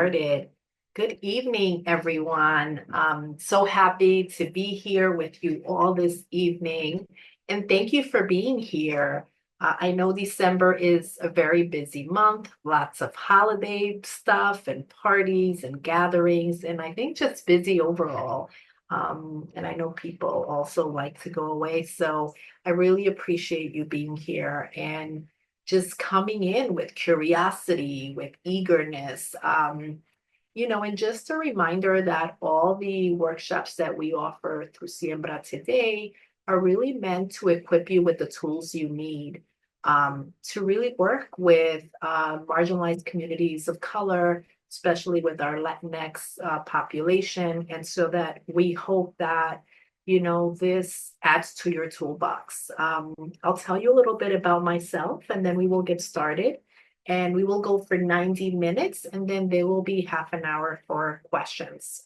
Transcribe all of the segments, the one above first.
started. Good evening, everyone. So happy to be here with you all this evening. And thank you for being here. I know December is a very busy month, lots of holiday stuff and parties and gatherings, and I think just busy overall. And I know people also like to go away. So I really appreciate you being here and just coming in with curiosity, with eagerness. And just a reminder that all the workshops that we offer through Siembra today are really meant to equip you with the tools you need to really work with marginalized communities of color, especially with our Latinx population. And so that we hope that, this adds to your toolbox. I'll tell you a little bit about myself and then we will get started. And we will go for 90 minutes and then there will be half an hour for questions,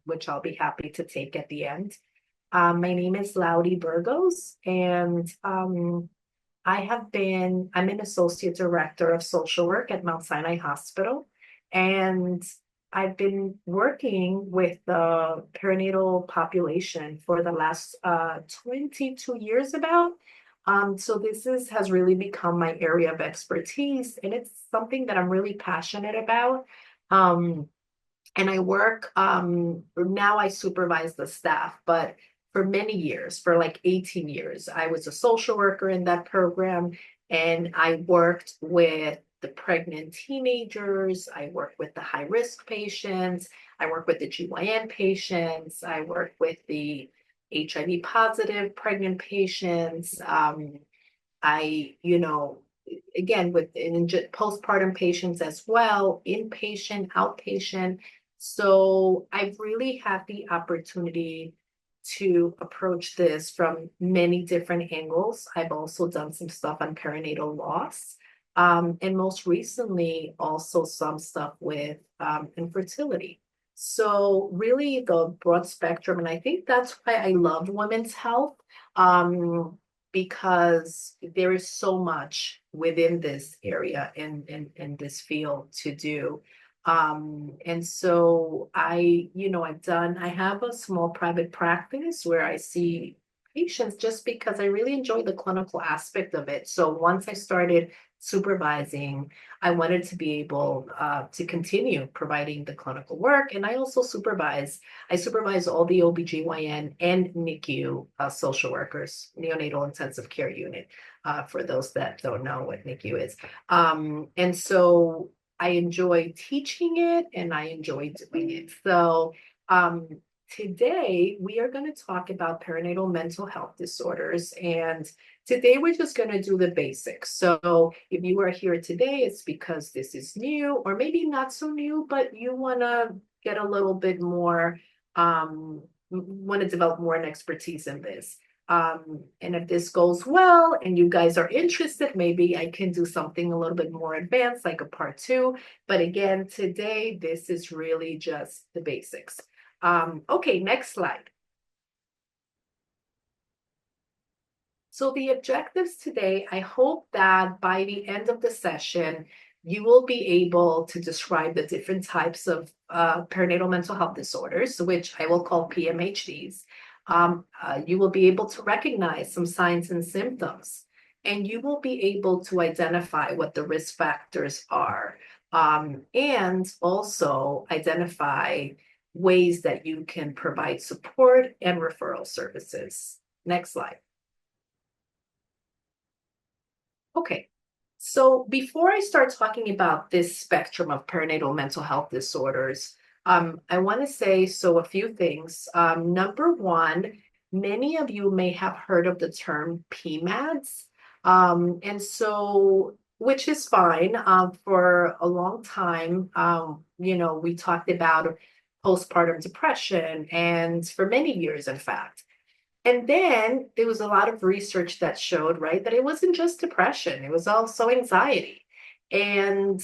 which I'll be happy to take at the end. My name is Laudy Burgos and I'm an associate director of social work at Mount Sinai Hospital. And I've been working with the perinatal population for the last 22 years about. So has really become my area of expertise, and it's something that I'm really passionate about. Um, and I work, now I supervise the staff, but for many years, for like 18 years, I was a social worker in that program, and I worked with the pregnant teenagers, I worked with the high-risk patients, I worked with the GYN patients, I worked with the HIV positive pregnant patients. I, again, with postpartum patients as well, inpatient, outpatient. So I've really had the opportunity to approach this from many different angles. I've also done some stuff on perinatal loss. And most recently, also some stuff with infertility. So really the broad spectrum, and I think that's why I love women's health, because there is so much within this area in this field to do. And so I have a small private practice where I see patients just because I really enjoy the clinical aspect of it. So once I started supervising, I wanted to be able to continue providing the clinical work. And I also supervise all the OBGYN and NICU social workers, neonatal intensive care unit, for those that don't know what NICU is. And so I enjoy teaching it and I enjoy doing it. So today we are going to talk about perinatal mental health disorders, and today we're just going to do the basics. So if you are here today, it's because this is new, or maybe not so new, but you want to get a little bit more, want to develop more an expertise in this. And if this goes well and you guys are interested, maybe I can do something a little bit more advanced, like a part 2. But again, today, this is really just the basics. Okay, next slide. So the objectives today, I hope that by the end of the session, you will be able to describe the different types of perinatal mental health disorders, which I will call PMH-Cs. You will be able to recognize some signs and symptoms, and you will be able to identify what the risk factors are, and also identify ways that you can provide support and referral services. Next slide. Okay, so before I start talking about this spectrum of perinatal mental health disorders, I want to say a few things. Number one, many of you may have heard of the term PMADS, which is fine. For a long time, we talked about postpartum depression, and for many years, in fact. And then there was a lot of research that showed, right, that it wasn't just depression, it was also anxiety. And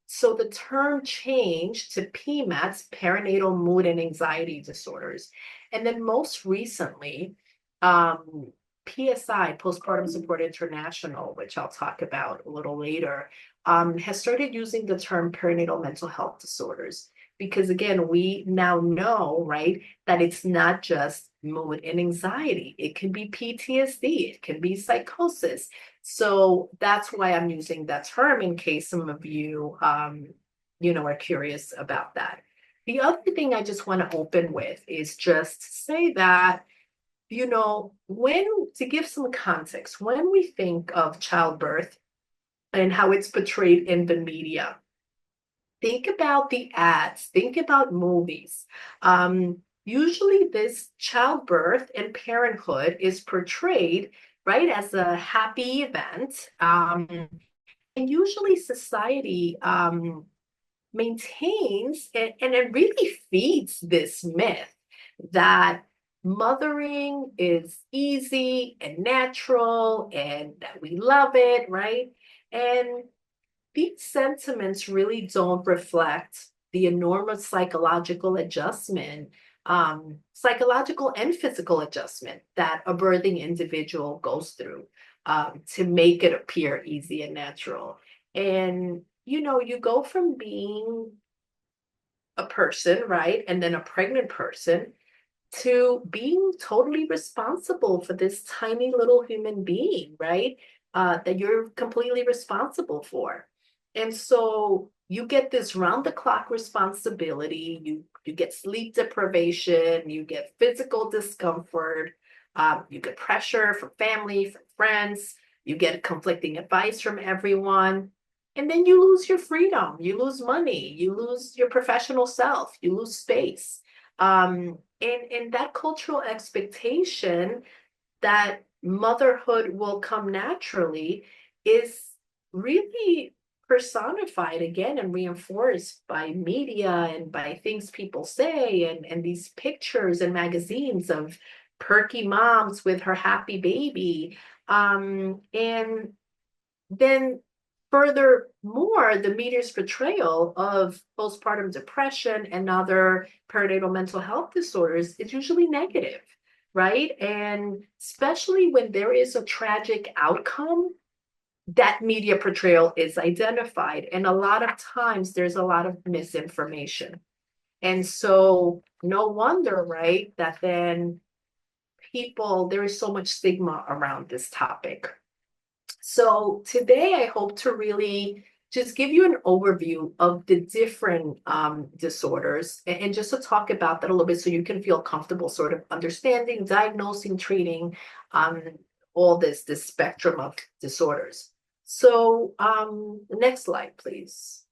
so the term changed to PMADS, perinatal mood and anxiety disorders. And then most recently, PSI, Postpartum Support International, which I'll talk about a little later, has started using the term perinatal mental health disorders. Because again, we now know, right, that it's not just mood and anxiety. It can be PTSD, it can be psychosis. So that's why I'm using that term in case some of you, are curious about that. The other thing I just want to open with is just say that, when to give some context, when we think of childbirth and how it's portrayed in the media, think about the ads, think about movies. Usually, this childbirth and parenthood is portrayed, right, as a happy event. And usually, society maintains and it really feeds this myth that mothering is easy and natural and that we love it, right? And these sentiments really don't reflect the enormous psychological and physical adjustment that a birthing individual goes through to make it appear easy and natural. And, you go from being a person, right? And then a pregnant person to being totally responsible for this tiny little human being, right? That you're completely responsible for. And so you get this round the clock responsibility. You get sleep deprivation, you get physical discomfort, you get pressure from family, from friends, you get conflicting advice from everyone. And then you lose your freedom, you lose money, you lose your professional self, you lose space. And that cultural expectation that motherhood will come naturally is really personified again and reinforced by media and by things people say and these pictures and magazines of perky moms with her happy baby. And then furthermore, the media's portrayal of postpartum depression and other perinatal mental health disorders is usually negative, right? And especially when there is a tragic outcome, that media portrayal is identified. And a lot of times there's a lot of misinformation. And so no wonder, right, that then there is so much stigma around this topic. So today I hope to really just give you an overview of the different disorders and just to talk about that a little bit so you can feel comfortable sort of understanding, diagnosing, treating all this spectrum of disorders. So next slide, please.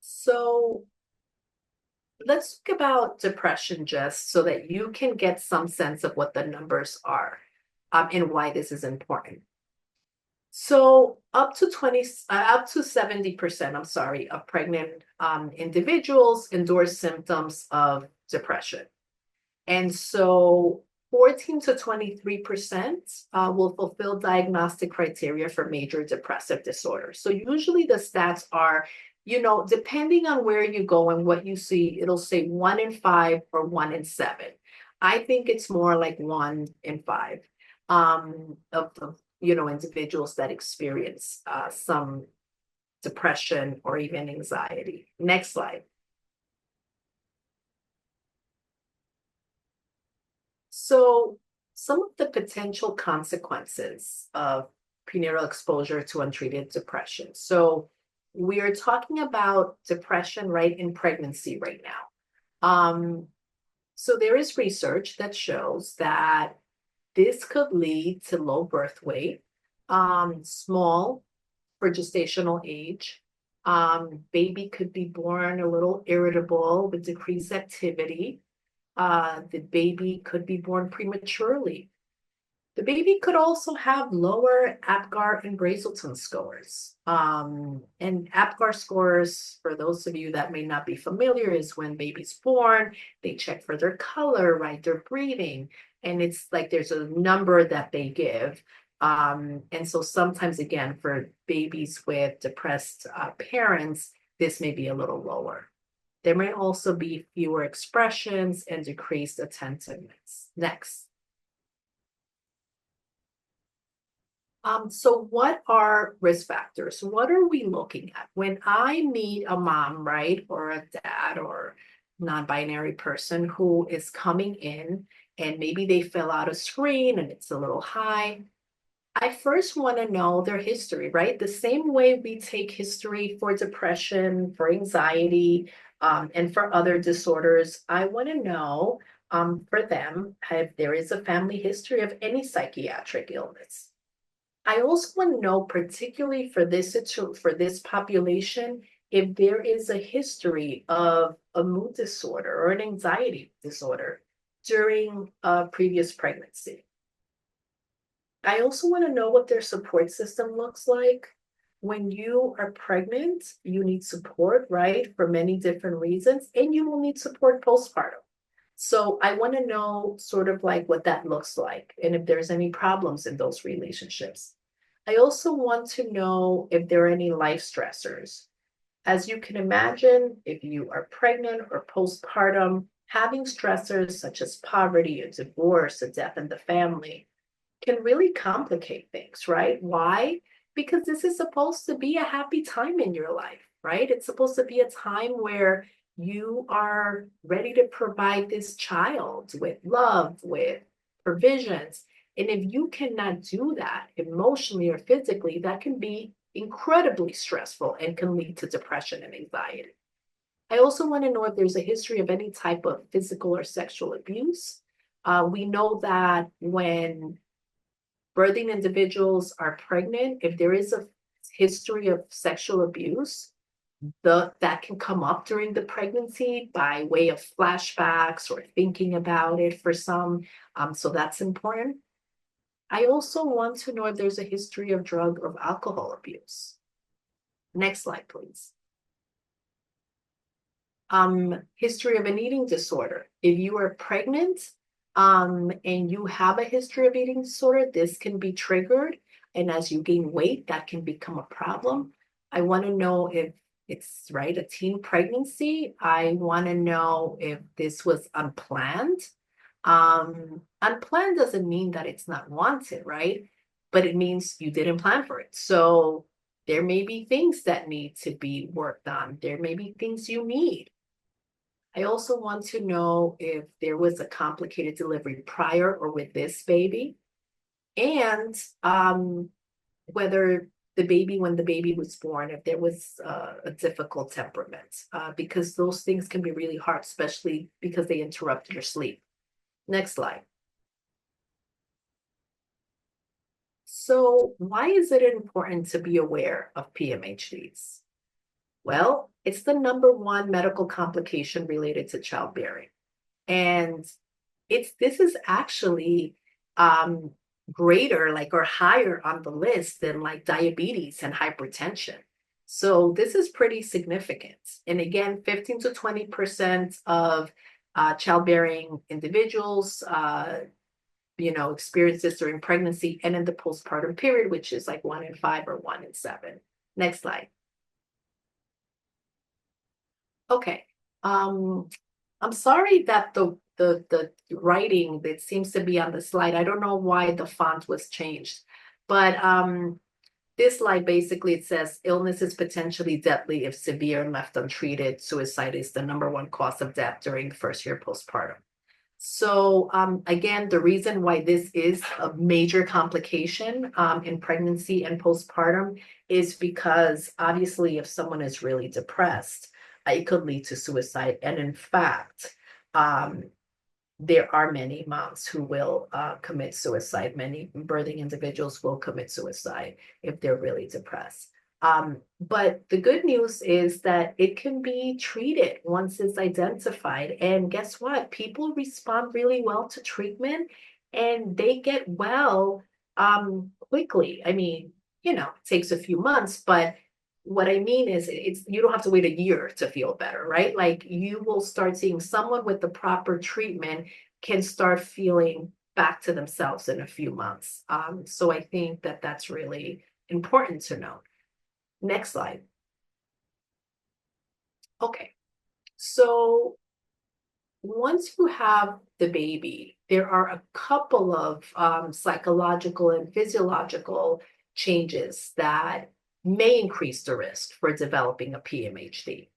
So let's talk about depression just so that you can get some sense of what the numbers are and why this is important. So up to 70%, I'm sorry, of pregnant individuals endorse symptoms of depression. And so 14 to 23% will fulfill diagnostic criteria for major depressive disorder. So usually the stats are, depending on where you go and what you see, it'll say 1 in 5 or 1 in 7. I think it's more like 1 in 5 of the individuals that experience some depression or even anxiety. Next slide. So some of the potential consequences of prenatal exposure to untreated depression. So we are talking about depression right in pregnancy right now. So there is research that shows that this could lead to low birth weight, small for gestational age. Baby could be born a little irritable with decreased activity. The baby could be born prematurely. The baby could also have lower APGAR and Brazelton scores. And APGAR scores, for those of you that may not be familiar, is when baby's born, they check for their color, right, their breathing. And it's like there's a number that they give. And so sometimes, again, for babies with depressed parents, this may be a little lower. There may also be fewer expressions and decreased attentiveness. Next. So what are risk factors? What are we looking at? When I meet a mom, right, or a dad or non-binary person who is coming in and maybe they fill out a screen and it's a little high, I first want to know their history, right? The same way we take history for depression, for anxiety, and for other disorders, I want to know for them if there is a family history of any psychiatric illness. I also want to know, particularly for this population, if there is a history of a mood disorder or an anxiety disorder during a previous pregnancy. I also want to know what their support system looks like. When you are pregnant, you need support, right? For many different reasons, and you will need support postpartum. So I want to know sort of like what that looks like and if there's any problems in those relationships. I also want to know if there are any life stressors. As you can imagine, if you are pregnant or postpartum, having stressors such as poverty, a divorce, a death in the family can really complicate things, right? Why? Because this is supposed to be a happy time in your life, right? It's supposed to be a time where you are ready to provide this child with love, with provisions. And if you cannot do that emotionally or physically, that can be incredibly stressful and can lead to depression and anxiety. I also want to know if there's a history of any type of physical or sexual abuse. We know that when birthing individuals are pregnant, if there is a history of sexual abuse, that can come up during the pregnancy by way of flashbacks or thinking about it for some. So that's important. I also want to know if there's a history of drug or alcohol abuse. Next slide, please. History of an eating disorder. If you are pregnant, and you have a history of eating disorder, this can be triggered. And as you gain weight, that can become a problem. I want to know if it's right, a teen pregnancy. I want to know if this was unplanned. Unplanned doesn't mean that it's not wanted, right? But it means you didn't plan for it. So there may be things that need to be worked on. There may be things you need. I also want to know if there was a complicated delivery prior or with this baby, and whether the baby, when the baby was born, if there was a difficult temperament, because those things can be really hard, especially because they interrupt your sleep. Next slide. So why is it important to be aware of PMH-Cs? Well, it's the number one medical complication related to childbearing. And this is actually greater, like, or higher on the list than like diabetes and hypertension. So this is pretty significant. And again, 15 to 20% of childbearing individuals, experience this during pregnancy and in the postpartum period, which is like 1 in 5 or 1 in 7. Next slide. Okay. I'm sorry that the writing that seems to be on the slide, I don't know why the font was changed, but this slide basically it says illness is potentially deadly if severe and left untreated. Suicide is the number one cause of death during the first year postpartum. So again, the reason why this is a major complication in pregnancy and postpartum is because obviously if someone is really depressed, it could lead to suicide. And in fact, there are many moms who will commit suicide. Many birthing individuals will commit suicide if they're really depressed. But the good news is that it can be treated once it's identified. And guess what? People respond really well to treatment and they get well quickly. I mean, it takes a few months, but what I mean is you don't have to wait a year to feel better, right? Like you will start seeing someone with the proper treatment can start feeling back to themselves in a few months. So I think that that's really important to know. Next slide. Okay, so once you have the baby, there are a couple of psychological and physiological changes that may increase the risk for developing a PMH-C.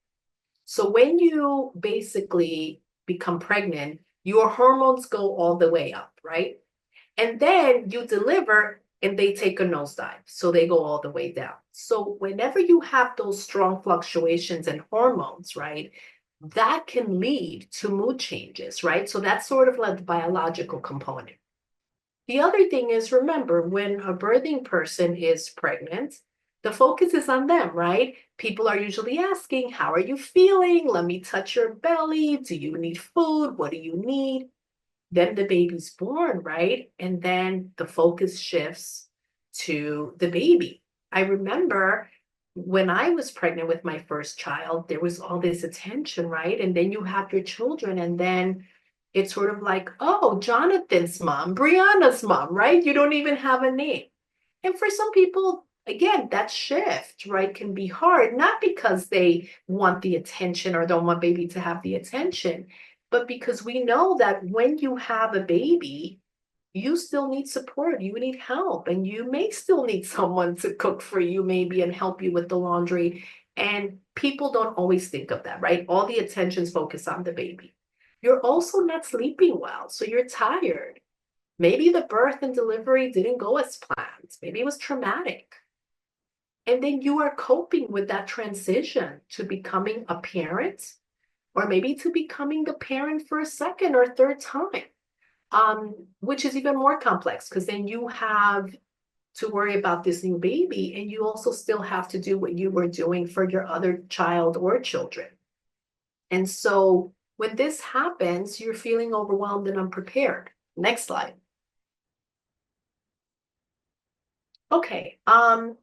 So when you basically become pregnant, your hormones go all the way up, right? And then you deliver and they take a nosedive. So they go all the way down. So whenever you have those strong fluctuations in hormones, right, that can lead to mood changes, right? So that's sort of like the biological component. The other thing is, remember, when a birthing person is pregnant, the focus is on them, right? People are usually asking, how are you feeling? Let me touch your belly. Do you need food? What do you need? Then the baby's born, right? And then the focus shifts to the baby. I remember when I was pregnant with my first child, there was all this attention, right? And then you have your children, and then it's sort of like, oh, Jonathan's mom, Brianna's mom, right? You don't even have a name. And for some people, again, that shift, right, can be hard, not because they want the attention or don't want baby to have the attention, but because we know that when you have a baby, you still need support, you need help, and you may still need someone to cook for you maybe and help you with the laundry. And people don't always think of that, right? All the attention's focused on the baby. You're also not sleeping well, so you're tired. Maybe the birth and delivery didn't go as planned. Maybe it was traumatic. And then you are coping with that transition to becoming a parent, or maybe to becoming the parent for a second or third time, which is even more complex because then you have to worry about this new baby, and you also still have to do what you were doing for your other child or children. And so when this happens, you're feeling overwhelmed and unprepared. Next slide. Okay,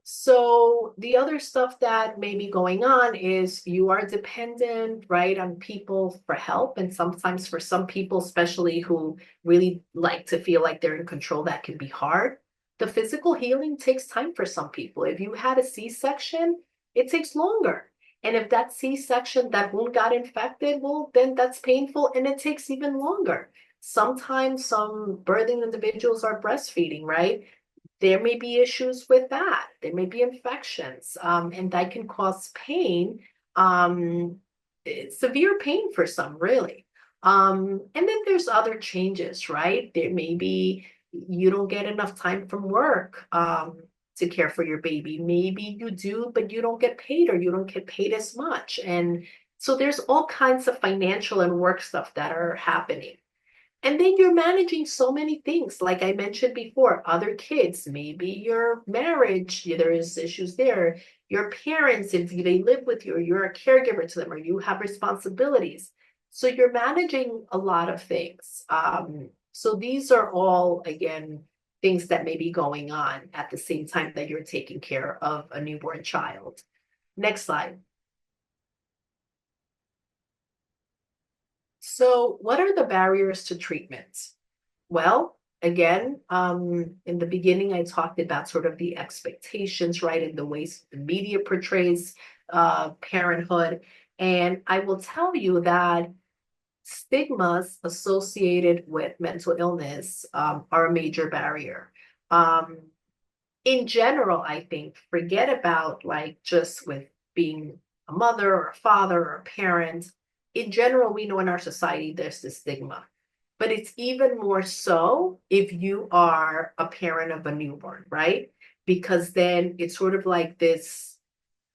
so the other stuff that may be going on is you are dependent, right, on people for help. And sometimes for some people, especially who really like to feel like they're in control, that can be hard. The physical healing takes time for some people. If you had a C-section, it takes longer. And if that C-section, that wound got infected, well, then that's painful and it takes even longer. Sometimes some birthing individuals are breastfeeding, right? There may be issues with that. There may be infections, and that can cause pain, severe pain for some, really. And then there's other changes, right? There may be you don't get enough time from work to care for your baby. Maybe you do, but you don't get paid, or you don't get paid as much. And so there's all kinds of financial and work stuff that are happening. And then you're managing so many things, like I mentioned before, other kids, maybe your marriage, there is issues there. Your parents, if they live with you, or you're a caregiver to them, or you have responsibilities. So you're managing a lot of things. So these are all, again, things that may be going on at the same time that you're taking care of a newborn child. Next slide. So what are the barriers to treatment? Well, again, in the beginning, I talked about sort of the expectations, right, and the ways the media portrays parenthood. And I will tell you that stigmas associated with mental illness are a major barrier. In general, I think, forget about like just with being a mother or a father or a parent. In general, we know in our society there's this stigma, but it's even more so if you are a parent of a newborn, right? Because then it's sort of like this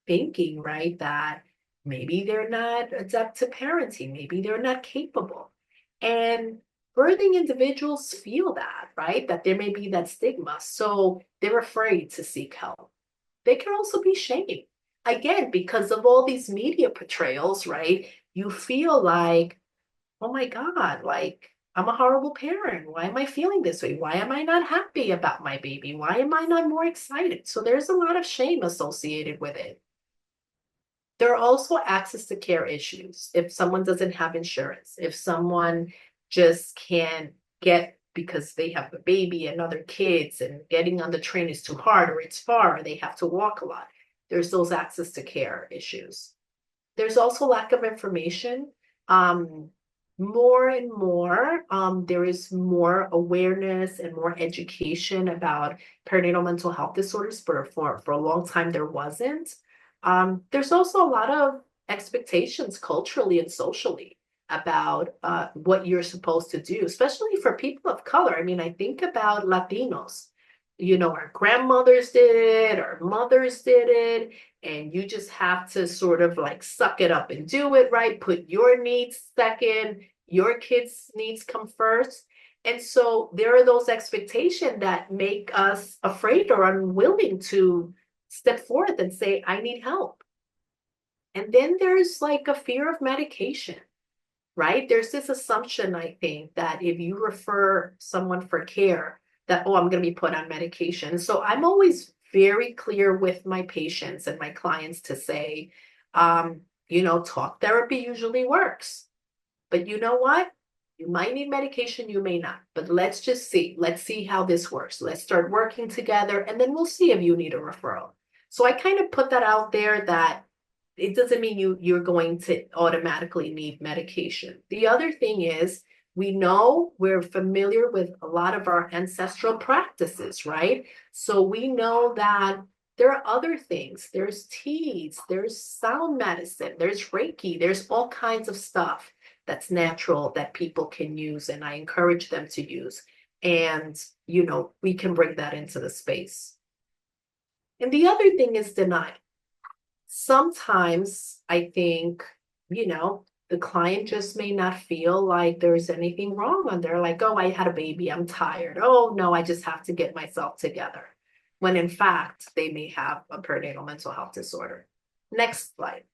thinking, right, that maybe they're not adept to parenting, maybe they're not capable. And birthing individuals feel that, right, that there may be that stigma. So they're afraid to seek help. They can also be shamed. Again, because of all these media portrayals, right? You feel like, oh my God, like I'm a horrible parent. Why am I feeling this way? Why am I not happy about my baby? Why am I not more excited? So there's a lot of shame associated with it. There are also access to care issues. If someone doesn't have insurance, if someone just can't get because they have a baby and other kids and getting on the train is too hard, or it's far, or they have to walk a lot. There's those access to care issues. There's also lack of information. more and more, there is more awareness and more education about perinatal mental health disorders, but for a long time there wasn't. There's also a lot of expectations culturally and socially about what you're supposed to do, especially for people of color. I mean, I think about Latinos. You know, our grandmothers did it, our mothers did it, and you just have to sort of like suck it up and do it right, put your needs second, your kids' needs come first. And so there are those expectations that make us afraid or unwilling to step forth and say, I need help. And then there's like a fear of medication, right? There's this assumption, I think, that if you refer someone for care, that, oh, I'm going to be put on medication. So I'm always very clear with my patients and my clients to say, talk therapy usually works. But you know what? You might need medication, you may not. But let's just see. Let's see how this works. Let's start working together, and then we'll see if you need a referral. So I kind of put that out there that it doesn't mean you're going to automatically need medication. The other thing is we know we're familiar with a lot of our ancestral practices, right? So we know that there are other things. There's teas, there's sound medicine, there's Reiki, there's all kinds of stuff that's natural that people can use, and I encourage them to use. And, we can bring that into the space. And the other thing is denial. Sometimes I think, the client just may not feel like there's anything wrong, and they're like, oh, I had a baby, I'm tired. Oh, no, I just have to get myself together. When in fact, they may have a perinatal mental health disorder. Next slide.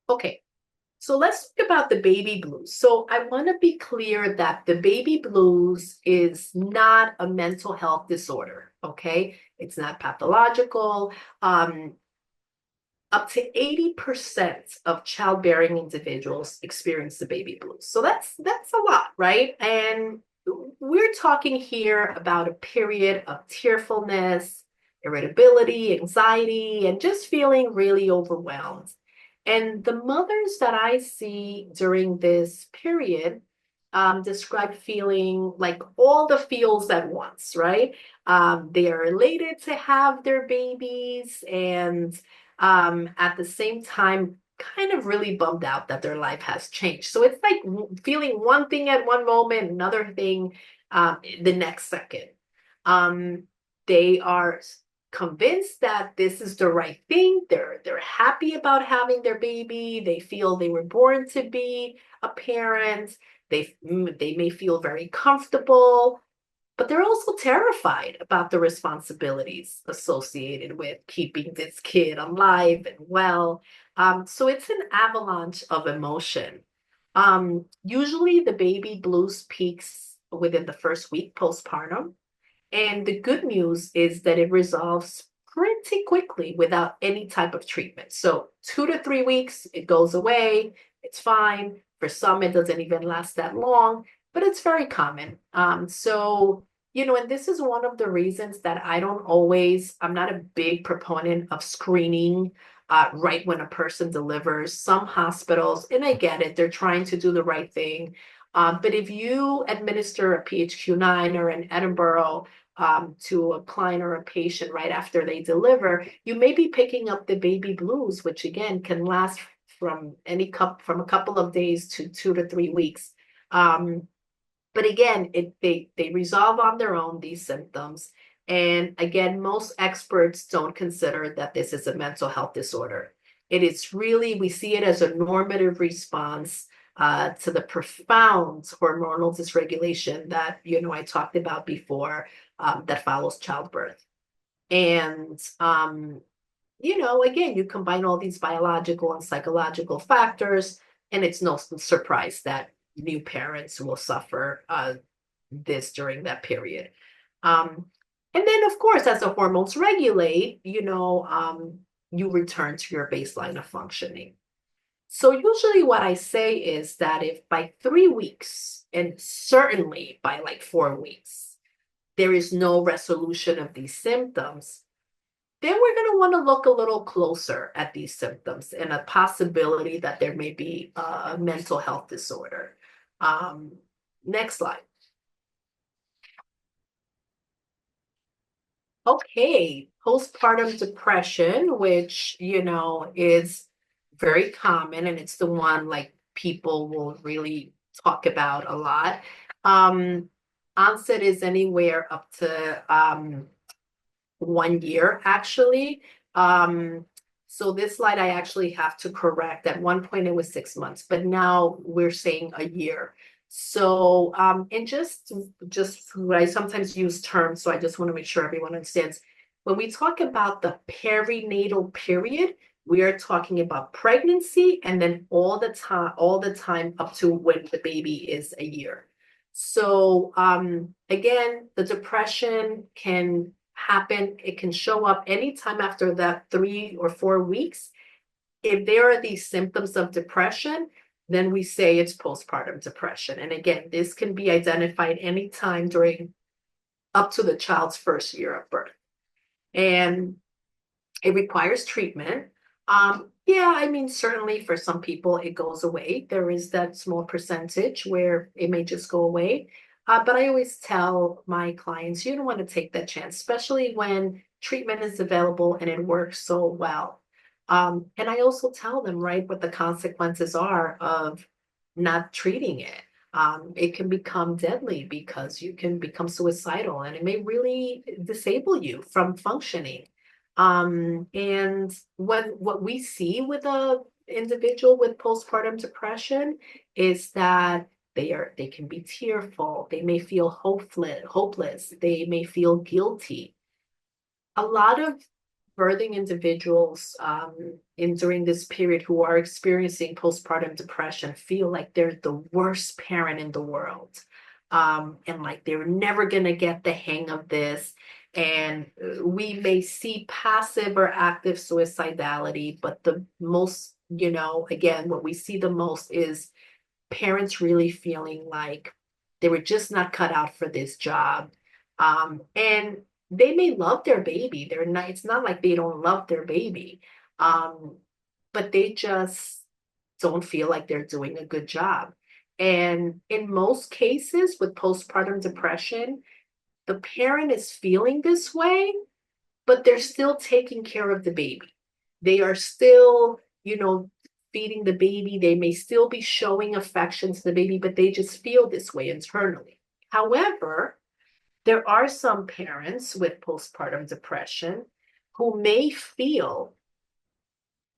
Okay, so let's talk about the baby blues. So I want to be clear that the baby blues is not a mental health disorder, okay? It's not pathological. Up to 80% of childbearing individuals experience the baby blues. So that's a lot, right? And we're talking here about a period of tearfulness, irritability, anxiety, and just feeling really overwhelmed. And the mothers that I see during this period describe feeling like all the feels at once, right? They are elated to have their babies, and at the same time, kind of really bummed out that their life has changed. So it's like feeling one thing at one moment, another thing the next second. They are convinced that this is the right thing. They're happy about having their baby. They feel they were born to be a parent. They may feel very comfortable, but they're also terrified about the responsibilities associated with keeping this kid alive and well. So it's an avalanche of emotion. Usually the baby blues peaks within the first week postpartum. And the good news is that it resolves pretty quickly without any type of treatment. So 2 to 3 weeks, it goes away, it's fine. For some, it doesn't even last that long, but it's very common. And this is one of the reasons that I'm not a big proponent of screening right when a person delivers. Some hospitals, and I get it, they're trying to do the right thing. But if you administer a PHQ-9 or an Edinburgh to a client or a patient right after they deliver, you may be picking up the baby blues, which again can last from a couple of days to 2 to 3 weeks. But again, they resolve on their own, these symptoms. And again, most experts don't consider that this is a mental health disorder. It is really, we see it as a normative response to the profound hormonal dysregulation that, I talked about before, that follows childbirth. And, again, you combine all these biological and psychological factors, and it's no surprise that new parents will suffer this during that period. And then, of course, as the hormones regulate, you return to your baseline of functioning. So usually what I say is that if by 3 weeks, and certainly by like 4 weeks, there is no resolution of these symptoms, then we're going to want to look a little closer at these symptoms and a possibility that there may be a mental health disorder. Um, Next slide. Okay, postpartum depression, which, is very common and it's the one like people will really talk about a lot. Um, Onset is anywhere up to 1 year, actually. Um, so this slide I actually have to correct. At one point it was 6 months, but now we're saying a year. So, and just I sometimes use terms, so I just want to make sure everyone understands. When we talk about the perinatal period, we are talking about pregnancy and then all the time up to when the baby is a year. So, again, the depression can happen. It can show up anytime after that 3 or 4 weeks. If there are these symptoms of depression, then we say it's postpartum depression. And again, this can be identified anytime during up to the child's first year of birth. And it requires treatment. Yeah, I mean, certainly for some people it goes away. There is that small percentage where it may just go away. But I always tell my clients, you don't want to take that chance, especially when treatment is available and it works so well. And I also tell them, right, what the consequences are of not treating it. It can become deadly because you can become suicidal and it may really disable you from functioning. And what we see with a individual with postpartum depression is that they can be tearful, they may feel hopeless, they may feel guilty. A lot of birthing individuals in during this period who are experiencing postpartum depression feel like they're the worst parent in the world. And like they're never going to get the hang of this. And we may see passive or active suicidality, but the most, again, what we see the most is parents really feeling like they were just not cut out for this job. And they may love their baby. They're not, it's not like they don't love their baby. Um, but they just don't feel like they're doing a good job. And in most cases with postpartum depression, the parent is feeling this way, but they're still taking care of the baby. They are still, feeding the baby. They may still be showing affection to the baby, but they just feel this way internally. However, there are some parents with postpartum depression who may feel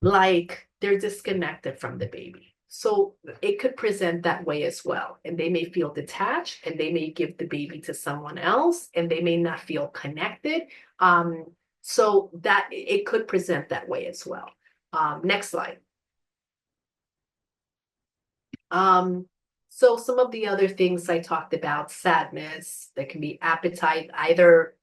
like they're disconnected from the baby. So it could present that way as well. And they may feel detached and they may give the baby to someone else and they may not feel connected. So that it could present that way as well. Next slide. So some of the other things I talked about, sadness, there can be appetite, either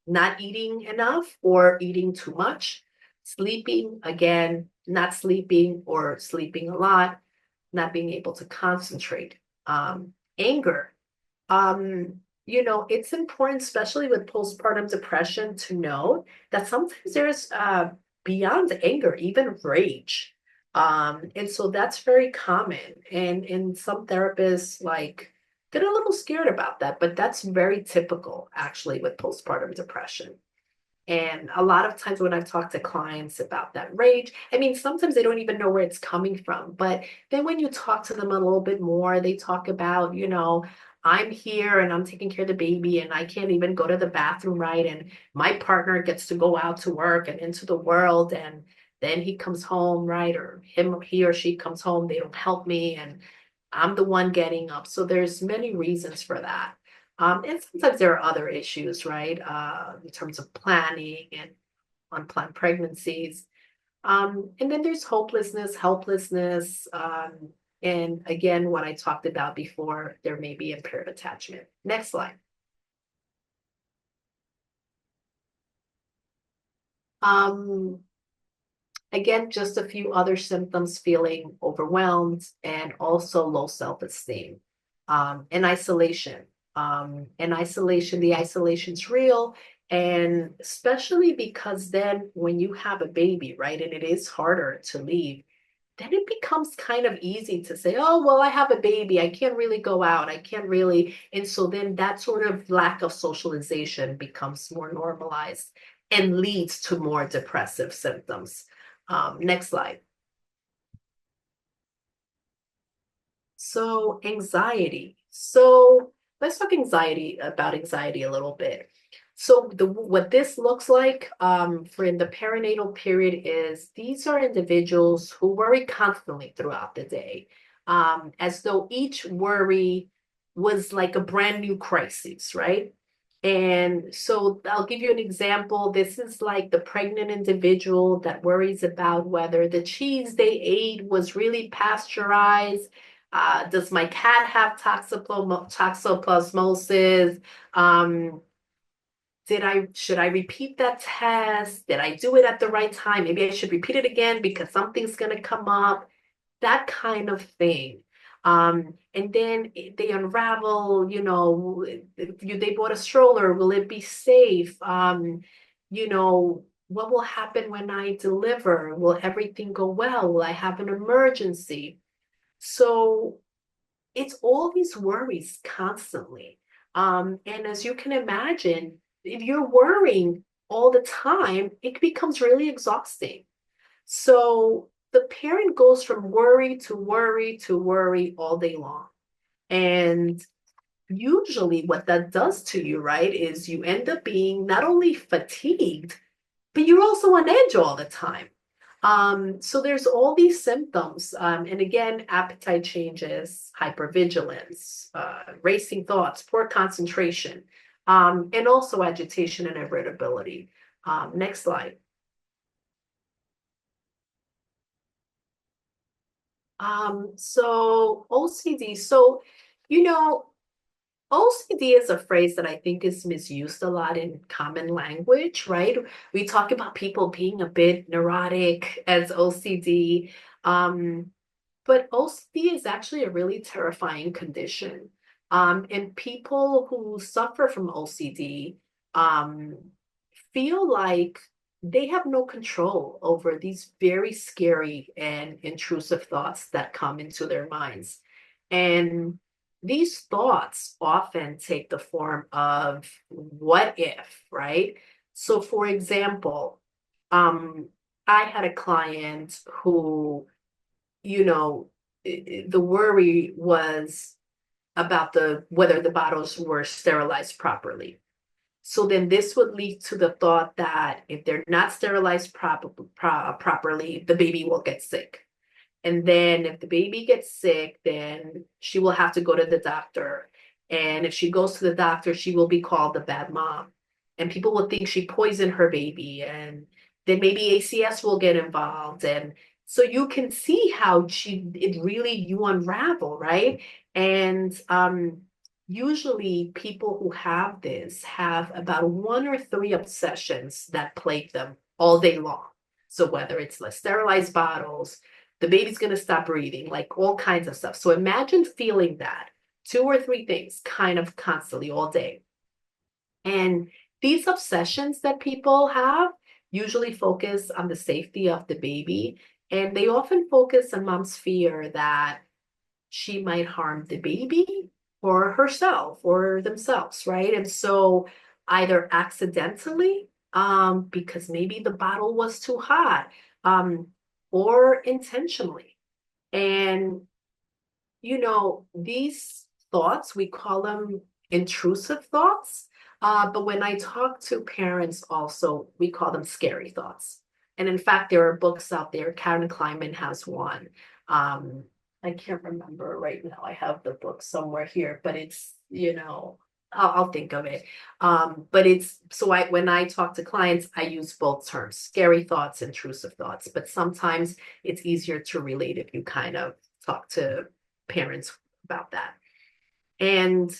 not eating enough or eating too much, sleeping, again, not sleeping or sleeping a lot, not being able to concentrate, anger. It's important, especially with postpartum depression, to know that sometimes there's beyond anger, even rage. And so that's very common. And some therapists like get a little scared about that, but that's very typical actually with postpartum depression. And a lot of times when I've talked to clients about that rage, I mean, sometimes they don't even know where it's coming from. But then when you talk to them a little bit more, they talk about, I'm here and I'm taking care of the baby and I can't even go to the bathroom, right? And my partner gets to go out to work and into the world. And then he comes home, right? Or he or she comes home, they don't help me. And I'm the one getting up. So there's many reasons for that. And sometimes there are other issues, right? In terms of planning and unplanned pregnancies. And then there's hopelessness, helplessness. And again, what I talked about before, there may be impaired attachment. Next slide. Again, just a few other symptoms, feeling overwhelmed and also low self-esteem, and isolation. The isolation's real. And especially because then when you have a baby, right, and it is harder to leave, then it becomes kind of easy to say, oh, well, I have a baby. I can't really go out. I can't really. And so then that sort of lack of socialization becomes more normalized and leads to more depressive symptoms. Next slide. So anxiety. So let's talk anxiety a little bit. So what this looks like for in the perinatal period is these are individuals who worry constantly throughout the day, as though each worry was like a brand new crisis, right? And so I'll give you an example. This is like the pregnant individual that worries about whether the cheese they ate was really pasteurized. Does my cat have toxoplasmosis? Um, should I repeat that test? Did I do it at the right time? Maybe I should repeat it again because something's going to come up, that kind of thing. And then they unravel, if they bought a stroller, will it be safe? What will happen when I deliver? Will everything go well? Will I have an emergency? So it's all these worries constantly. And as you can imagine, if you're worrying all the time, it becomes really exhausting. So the parent goes from worry to worry to worry all day long. And usually, what that does to you, right, is you end up being not only fatigued, but you're also on edge all the time. So there's all these symptoms. And again, appetite changes, hypervigilance, racing thoughts, poor concentration, and also agitation and irritability. Next slide. So OCD. So, you know, OCD is a phrase that I think is misused a lot in common language, right? We talk about people being a bit neurotic as OCD, but OCD is actually a really terrifying condition. And people who suffer from OCD um, feel like they have no control over these very scary and intrusive thoughts that come into their minds. And these thoughts often take the form of what if, right? So, for example, um, I had a client who, you know, the worry was about the whether the bottles were sterilized properly. So then this would lead to the thought that if they're not sterilized properly, the baby will get sick. And then if the baby gets sick, then she will have to go to the doctor. And if she goes to the doctor, she will be called the bad mom. And people will think she poisoned her baby. And then maybe ACS will get involved. And so you can see how it really, you unravel, right? And usually people who have this have about one or three obsessions that plague them all day long. So whether it's the sterilized bottles, the baby's going to stop breathing, like all kinds of stuff. So imagine feeling that two or three things kind of constantly all day. And these obsessions that people have usually focus on the safety of the baby. And they often focus on mom's fear that she might harm the baby or herself or themselves, right? And so either accidentally, because maybe the bottle was too hot, or intentionally. And, these thoughts, we call them intrusive thoughts. But when I talk to parents also, we call them scary thoughts. And in fact, there are books out there. Karen Kleinman has one. I can't remember right now. I have the book somewhere here, but it's, I'll think of it. But it's so when I talk to clients, I use both terms, scary thoughts, intrusive thoughts. But sometimes it's easier to relate if you kind of talk to parents about that. And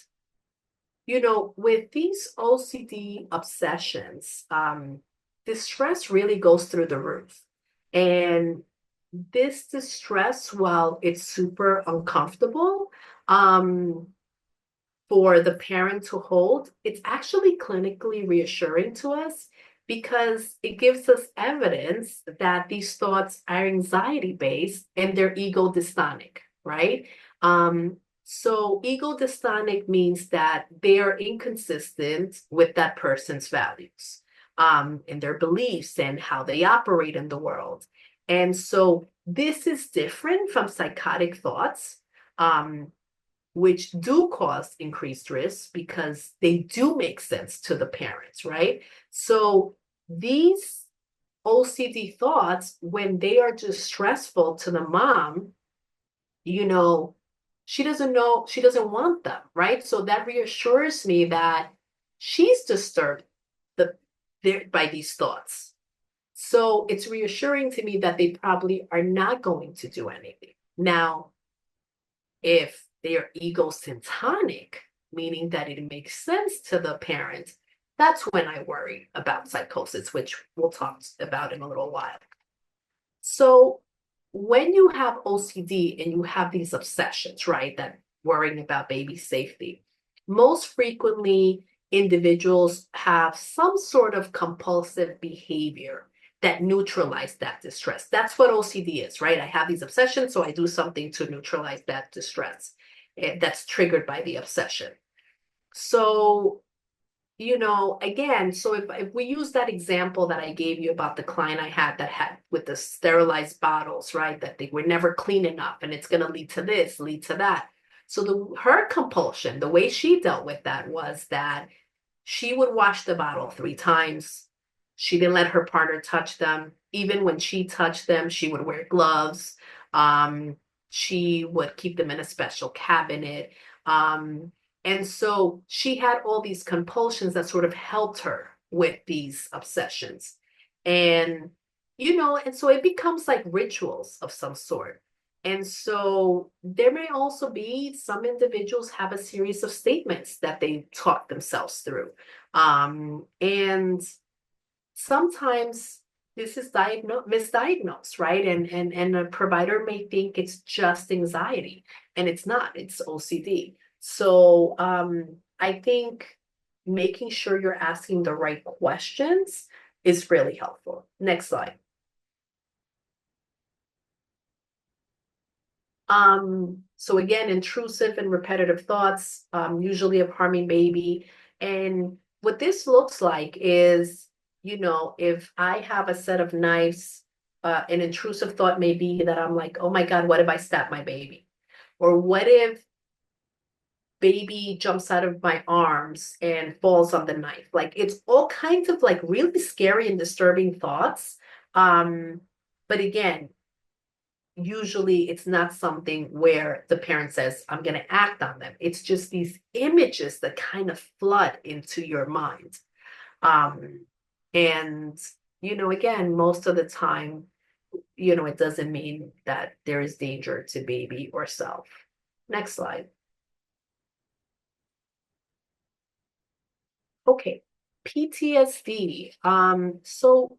with these OCD obsessions, distress really goes through the roof. And this distress, while it's super uncomfortable, for the parent to hold, it's actually clinically reassuring to us because it gives us evidence that these thoughts are anxiety-based and they're ego dystonic, right? So ego dystonic means that they are inconsistent with that person's values, and their beliefs and how they operate in the world. And so this is different from psychotic thoughts, which do cause increased risk because they do make sense to the parents, right? So these OCD thoughts, when they are just stressful to the mom, you know, she doesn't know, she doesn't want them, right? So that reassures me that she's disturbed the, by these thoughts. So it's reassuring to me that they probably are not going to do anything. Now, if they are egocentric, meaning that it makes sense to the parent, that's when I worry about psychosis, which we'll talk about in a little while. So when you have OCD and you have these obsessions, right, that worrying about baby safety, most frequently individuals have some sort of compulsive behavior that neutralize that distress. That's what OCD is, right? I have these obsessions, so I do something to neutralize that distress that's triggered by the obsession. So, again, so if we use that example that I gave you about the client I had that had with the sterilized bottles, right, that they were never clean enough, and it's going to lead to this, lead to that. So her compulsion, the way she dealt with that was that she would wash the bottle 3 times. She didn't let her partner touch them. Even when she touched them, she would wear gloves. She would keep them in a special cabinet. And so she had all these compulsions that sort of helped her with these obsessions. And, and so it becomes like rituals of some sort. And so there may also be some individuals have a series of statements that they talk themselves through. And sometimes this is misdiagnosed, right? And a provider may think it's just anxiety, and it's not, it's OCD. So I think making sure you're asking the right questions is really helpful. Next slide. So again, intrusive and repetitive thoughts, usually of harming baby. And what this looks like is, if I have a set of knives, an intrusive thought may be that I'm like, oh my God, what if I stab my baby? Or what if baby jumps out of my arms and falls on the knife? Like, it's all kinds of like really scary and disturbing thoughts. But again, usually it's not something where the parent says, I'm going to act on them. It's just these images that kind of flood into your mind. And, again, most of the time, it doesn't mean that there is danger to baby or self. Next slide. Okay, PTSD. So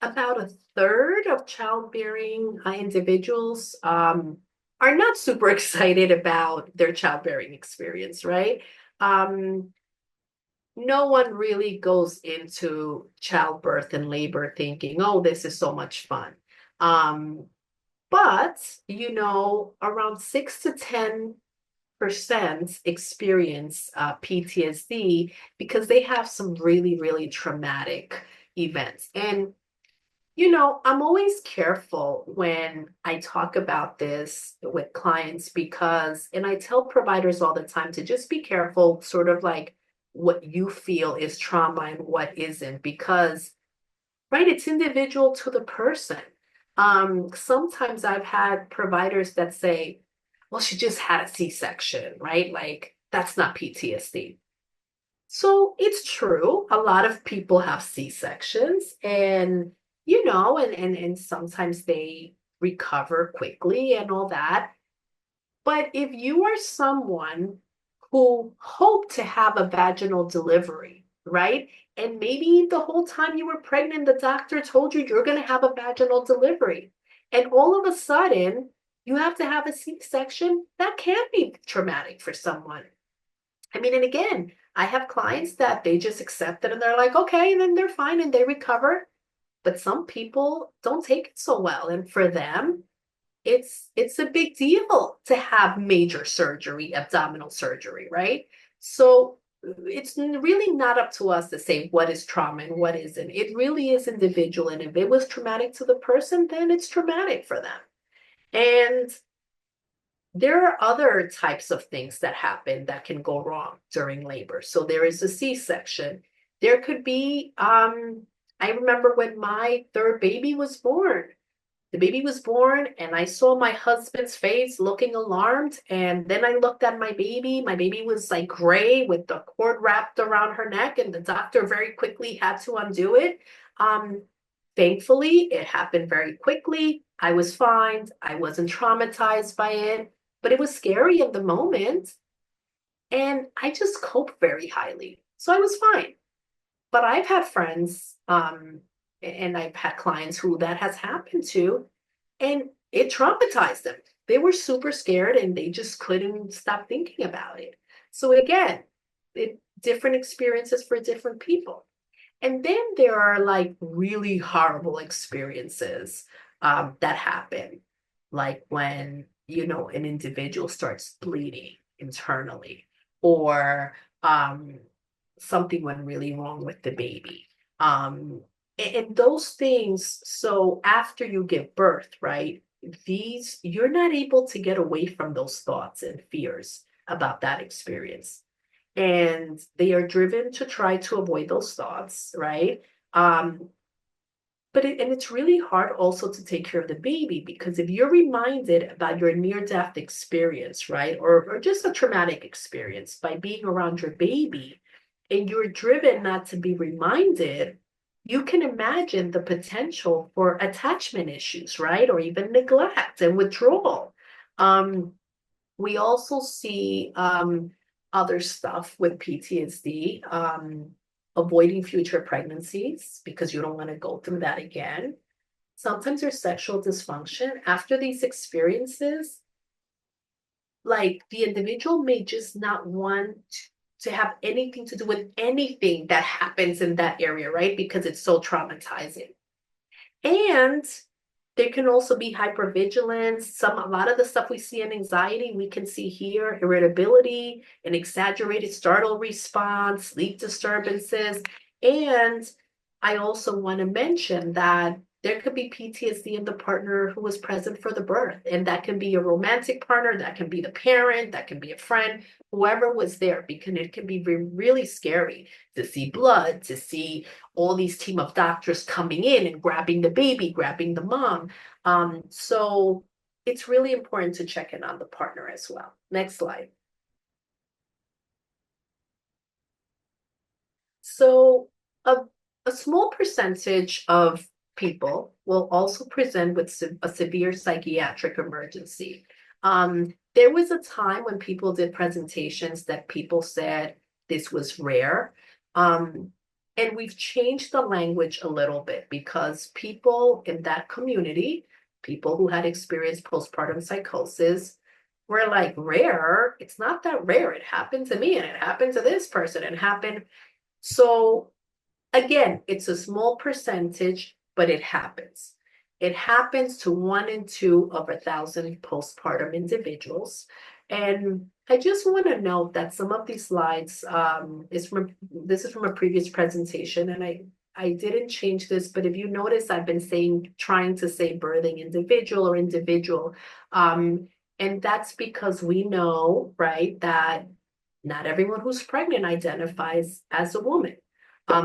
about a third of childbearing individuals are not super excited about their childbearing experience, right? No one really goes into childbirth and labor thinking, oh, this is so much fun. But, around 6 to 10% experience PTSD because they have some really, really traumatic events. And, I'm always careful when I talk about this with clients because, and I tell providers all the time to just be careful, sort of like what you feel is trauma and what isn't, because, right, it's individual to the person. Sometimes I've had providers that say, well, she just had a C-section, right? Like, that's not PTSD. So it's true. A lot of people have C-sections and, and sometimes they recover quickly and all that. But if you are someone who hoped to have a vaginal delivery, right? And maybe the whole time you were pregnant, the doctor told you you're going to have a vaginal delivery. And all of a sudden, you have to have a C-section. That can be traumatic for someone. I mean, and again, I have clients that they just accept it and they're like, okay, and then they're fine and they recover. But some people don't take it so well. And for them, it's a big deal to have major surgery, abdominal surgery, right? So it's really not up to us to say what is trauma and what isn't. It really is individual. And if it was traumatic to the person, then it's traumatic for them. And there are other types of things that happen that can go wrong during labor. So there is a C-section. There could be, I remember when my third baby was born. The baby was born, and I saw my husband's face looking alarmed. And then I looked at my baby. My baby was like gray with the cord wrapped around her neck, and the doctor very quickly had to undo it. Um, Thankfully, it happened very quickly. I was fine. I wasn't traumatized by it, but it was scary in the moment. And I just coped very highly. So I was fine. But I've had friends, and I've had clients who that has happened to, and it traumatized them. They were super scared and they just couldn't stop thinking about it. So again, different experiences for different people. And then there are like really horrible experiences that happen, like when, an individual starts bleeding internally, or something went really wrong with the baby. And those things, so after you give birth, right, you're not able to get away from those thoughts and fears about that experience, and they are driven to try to avoid those thoughts, right? Um, and it's really hard also to take care of the baby, because if you're reminded about your near-death experience, right, or just a traumatic experience by being around your baby, and you're driven not to be reminded, you can imagine the potential for attachment issues, right, or even neglect and withdrawal. Um, we also see other stuff with PTSD, avoiding future pregnancies because you don't want to go through that again. Sometimes there's sexual dysfunction. After these experiences, like the individual may just not want to have anything to do with anything that happens in that area, right? Because it's so traumatizing. And there can also be hypervigilance. A lot of the stuff we see in anxiety, we can see here: irritability, an exaggerated startle response, sleep disturbances. And I also want to mention that there could be PTSD in the partner who was present for the birth. And that can be a romantic partner, that can be the parent, that can be a friend, whoever was there, because it can be really scary to see blood, to see all these team of doctors coming in and grabbing the baby, grabbing the mom. So it's really important to check in on the partner as well. Next slide. So a small percentage of people will also present with a severe psychiatric emergency. There was a time when people did presentations that people said this was rare. And we've changed the language a little bit, because people in that community, people who had experienced postpartum psychosis, were like, rare? It's not that rare. It happened to me and it happened to this person. It happened. So again, it's a small percentage, but it happens. It happens to 1 in 2 of 1,000 postpartum individuals. And I just want to note that some of these slides this is from a previous presentation, and I didn't change this, but if you notice, I've been trying to say birthing individual or individual. And that's because we know, right, that not everyone who's pregnant identifies as a woman.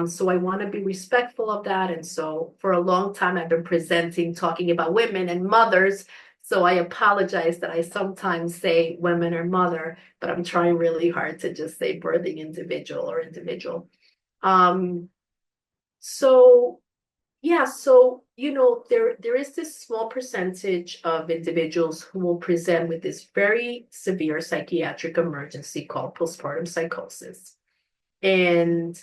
So I want to be respectful of that. And so for a long time, I've been talking about women and mothers. So I apologize that I sometimes say women or mother, but I'm trying really hard to just say birthing individual or individual. Um, so yeah, so there is this small percentage of individuals who will present with this very severe psychiatric emergency called postpartum psychosis. And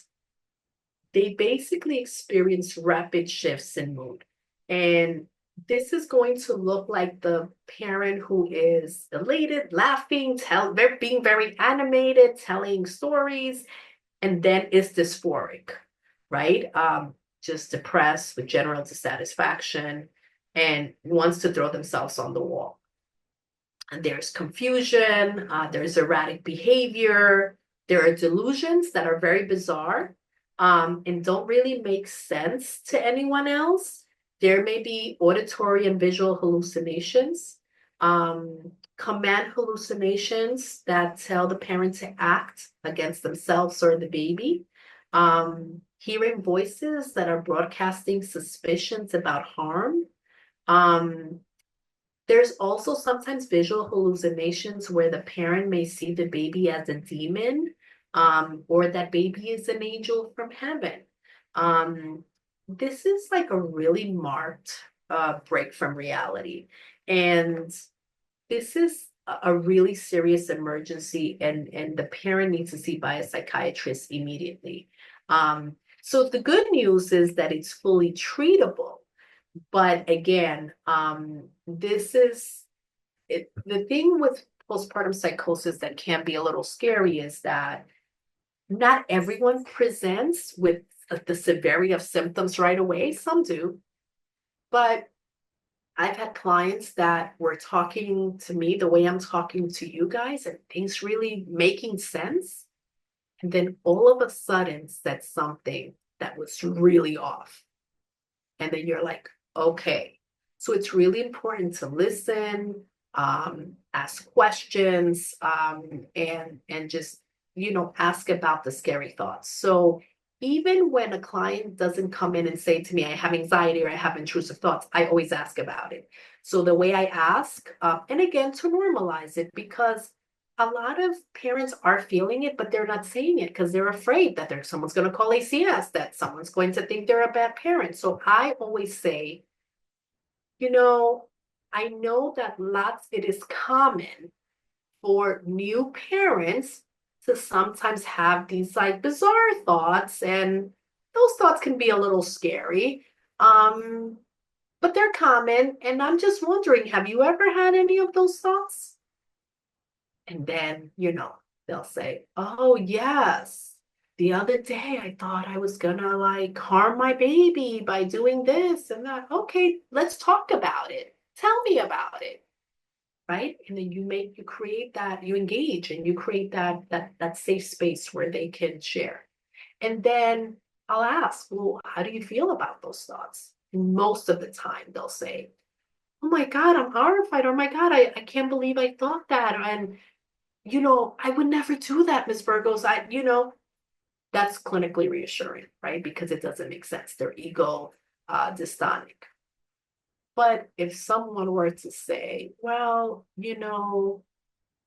they basically experience rapid shifts in mood. And this is going to look like the parent who is elated, laughing, being very animated, telling stories, and then is dysphoric, right? Just depressed with general dissatisfaction and wants to throw themselves on the wall. And there's confusion, there's erratic behavior, there are delusions that are very bizarre and don't really make sense to anyone else. There may be auditory and visual hallucinations, command hallucinations that tell the parent to act against themselves or the baby, hearing voices that are broadcasting suspicions about harm. There's also sometimes visual hallucinations where the parent may see the baby as a demon, or that baby is an angel from heaven. This is like a really marked break from reality. And this is a really serious emergency, and the parent needs to see by a psychiatrist immediately. So the good news is that it's fully treatable. But again, this is it. The thing with postpartum psychosis that can be a little scary is that not everyone presents with the severity of symptoms right away. Some do, but I've had clients that were talking to me the way I'm talking to you guys, and things really making sense. And then all of a sudden said something that was really off. And then you're like, okay. So it's really important to listen, ask questions, and just, ask about the scary thoughts. So even when a client doesn't come in and say to me, I have anxiety or I have intrusive thoughts, I always ask about it. So the way I ask, and again, to normalize it, because a lot of parents are feeling it, but they're not saying it because they're afraid that someone's going to call ACS, that someone's going to think they're a bad parent. So I always say, I know that it is common for new parents to sometimes have these like bizarre thoughts, and those thoughts can be a little scary. But they're common, and I'm just wondering, have you ever had any of those thoughts? And then, they'll say, oh, yes. The other day, I thought I was gonna like harm my baby by doing this and that. Okay, let's talk about it. Tell me about it. Right. And then you create that, you engage and you create that safe space where they can share. And then I'll ask, well, how do you feel about those thoughts? And most of the time they'll say, oh my God, I'm horrified. Oh my God, I can't believe I thought that. And I would never do that, Ms. Burgos. That's clinically reassuring, right? Because it doesn't make sense. They're ego dystonic. But if someone were to say, well,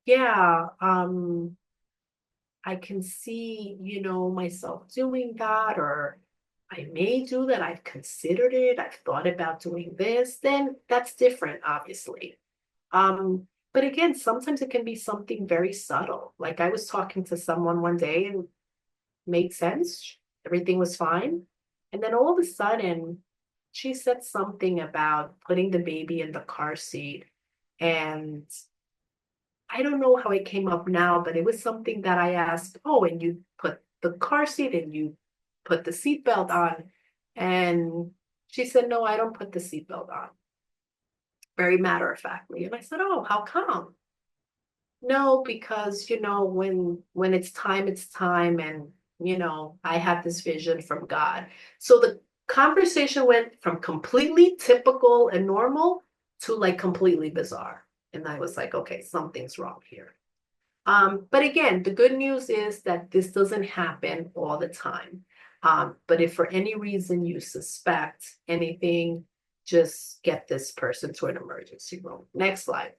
yeah, I can see, myself doing that, or I may do that. I've considered it. I've thought about doing this, then that's different, obviously. But again, sometimes it can be something very subtle. Like I was talking to someone one day and made sense. Everything was fine. And then all of a sudden, she said something about putting the baby in the car seat. And I don't know how it came up now, but it was something that I asked, oh, and you put the car seat and you put the seatbelt on. And she said, no, I don't put the seatbelt on. Very matter of factly. And I said, oh, how come? No, because when it's time, and I had this vision from God. So the conversation went from completely typical and normal to like completely bizarre. And I was like, okay, something's wrong here. But again, the good news is that this doesn't happen all the time. But if for any reason you suspect anything, just get this person to an emergency room. Next slide.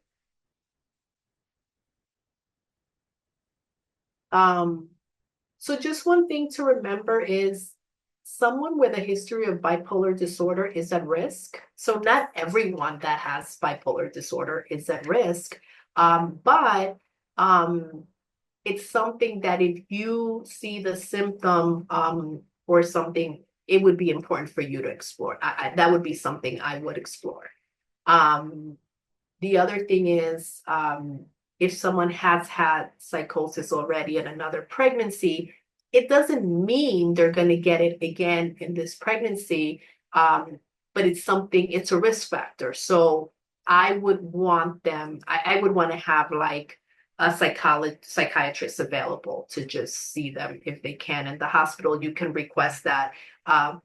So just one thing to remember is someone with a history of bipolar disorder is at risk. So not everyone that has bipolar disorder is at risk, but it's something that if you see the symptom or something, it would be important for you to explore. That would be something I would explore. The other thing is, if someone has had psychosis already in another pregnancy, it doesn't mean they're going to get it again in this pregnancy, but it's a risk factor. So I would want I would want to have like a psychiatrist available to just see them if they can. In the hospital, you can request that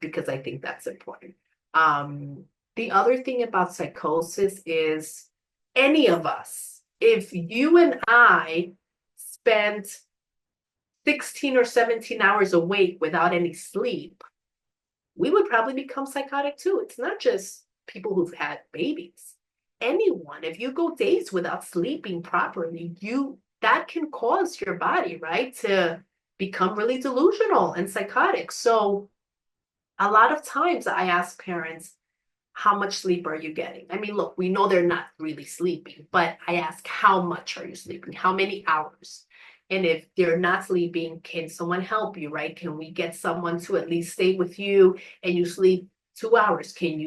because I think that's important. The other thing about psychosis is any of us, if you and I spent 16 or 17 hours awake without any sleep, we would probably become psychotic too. It's not just people who've had babies. Anyone, if you go days without sleeping properly, that can cause your body, right, to become really delusional and psychotic. So a lot of times I ask parents, how much sleep are you getting? I mean, look, we know they're not really sleeping, but I ask, how much are you sleeping? How many hours? And if they're not sleeping, can someone help you, right? Can we get someone to at least stay with you and you sleep 2 hours? Can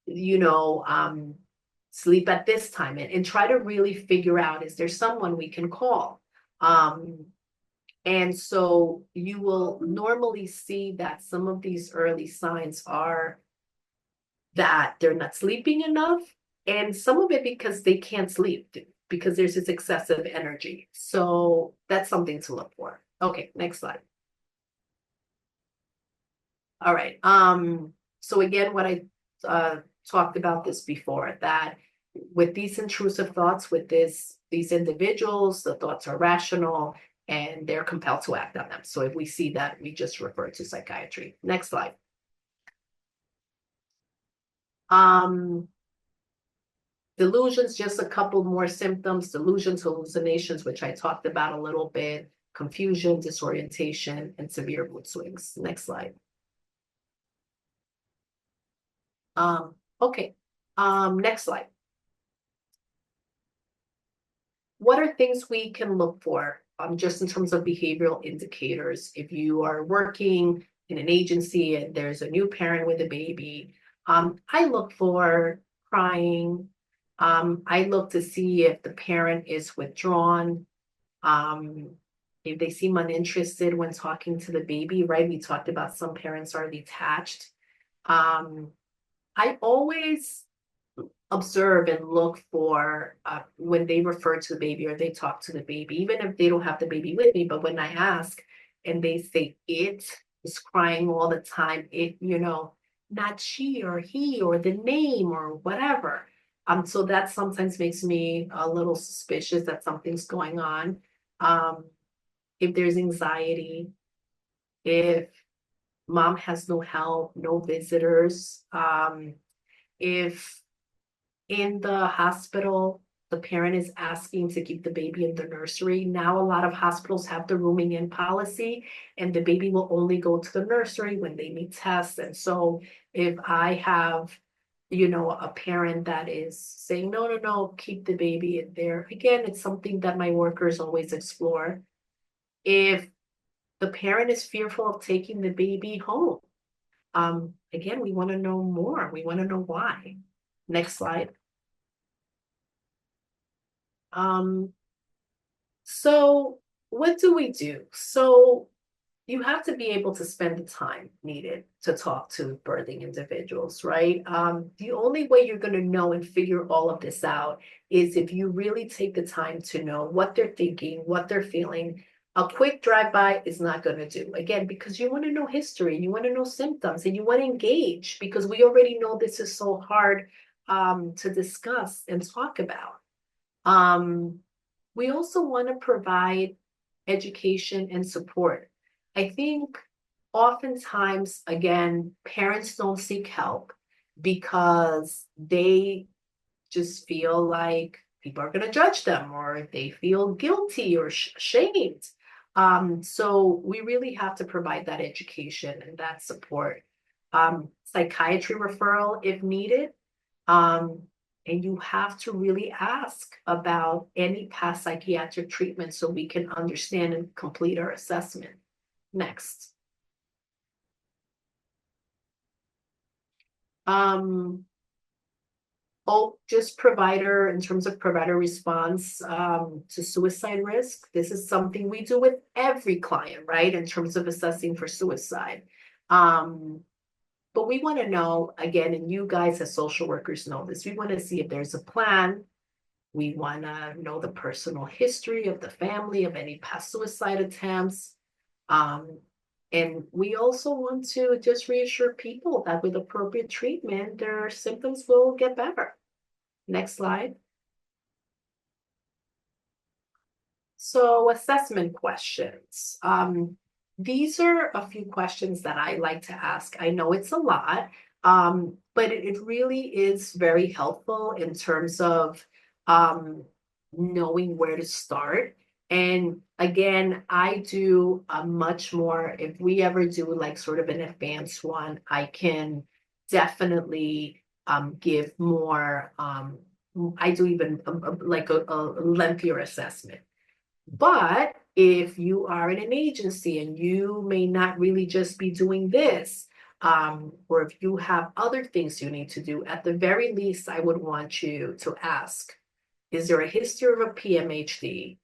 you know, sleep at this time? And try to really figure out, is there someone we can call? And so you will normally see that some of these early signs are that they're not sleeping enough, and some of it because they can't sleep because there's this excessive energy. So that's something to look for. Okay, next slide. All right. So again, what I talked about this before, that with these intrusive thoughts, with these individuals, the thoughts are rational and they're compelled to act on them. So if we see that, we just refer to psychiatry. Next slide. Delusions, just a couple more symptoms: delusions, hallucinations, which I talked about a little bit, confusion, disorientation, and severe mood swings. Next slide. Okay. Next slide. What are things we can look for just in terms of behavioral indicators? If you are working in an agency and there's a new parent with a baby, I look for crying. I look to see if the parent is withdrawn, if they seem uninterested when talking to the baby, right? We talked about some parents are detached. I always observe and look for when they refer to the baby or they talk to the baby, even if they don't have the baby with me, but when I ask and they say it is crying all the time, it, not she or he or the name or whatever. So that sometimes makes me a little suspicious that something's going on. If there's anxiety, if mom has no help, no visitors, if in the hospital, the parent is asking to keep the baby in the nursery. Now, a lot of hospitals have the rooming in policy, and the baby will only go to the nursery when they meet tests. And so if I have, a parent that is saying, no, no, no, keep the baby in there. Again, it's something that my workers always explore. If the parent is fearful of taking the baby home, again, we want to know more. We want to know why. Next slide. So what do we do? So you have to be able to spend the time needed to talk to birthing individuals, right? The only way you're going to know and figure all of this out is if you really take the time to know what they're thinking, what they're feeling. A quick drive-by is not going to do. Again, because you want to know history, you want to know symptoms, and you want to engage, because we already know this is so hard to discuss and talk about. We also want to provide education and support. I think oftentimes, again, parents don't seek help because they just feel like people are going to judge them, or they feel guilty or shamed. So we really have to provide that education and that support. Psychiatry referral if needed. And you have to really ask about any past psychiatric treatment so we can understand and complete our assessment. Next. Oh, just provider, in terms of provider response to suicide risk. This is something we do with every client, right? In terms of assessing for suicide. Um, but we want to know, again, and you guys as social workers know this, we want to see if there's a plan. We want to know the personal history of the family, of any past suicide attempts. Um, and we also want to just reassure people that with appropriate treatment, their symptoms will get better. Next slide. So assessment questions. These are a few questions that I like to ask. I know it's a lot, but it really is very helpful in terms of knowing where to start. And again, I do a much more, if we ever do like sort of an advanced one, I can definitely give more, I do even like a lengthier assessment. But if you are in an agency and you may not really just be doing this, or if you have other things you need to do, at the very least, I would want you to ask, is there a history of a PMH-C?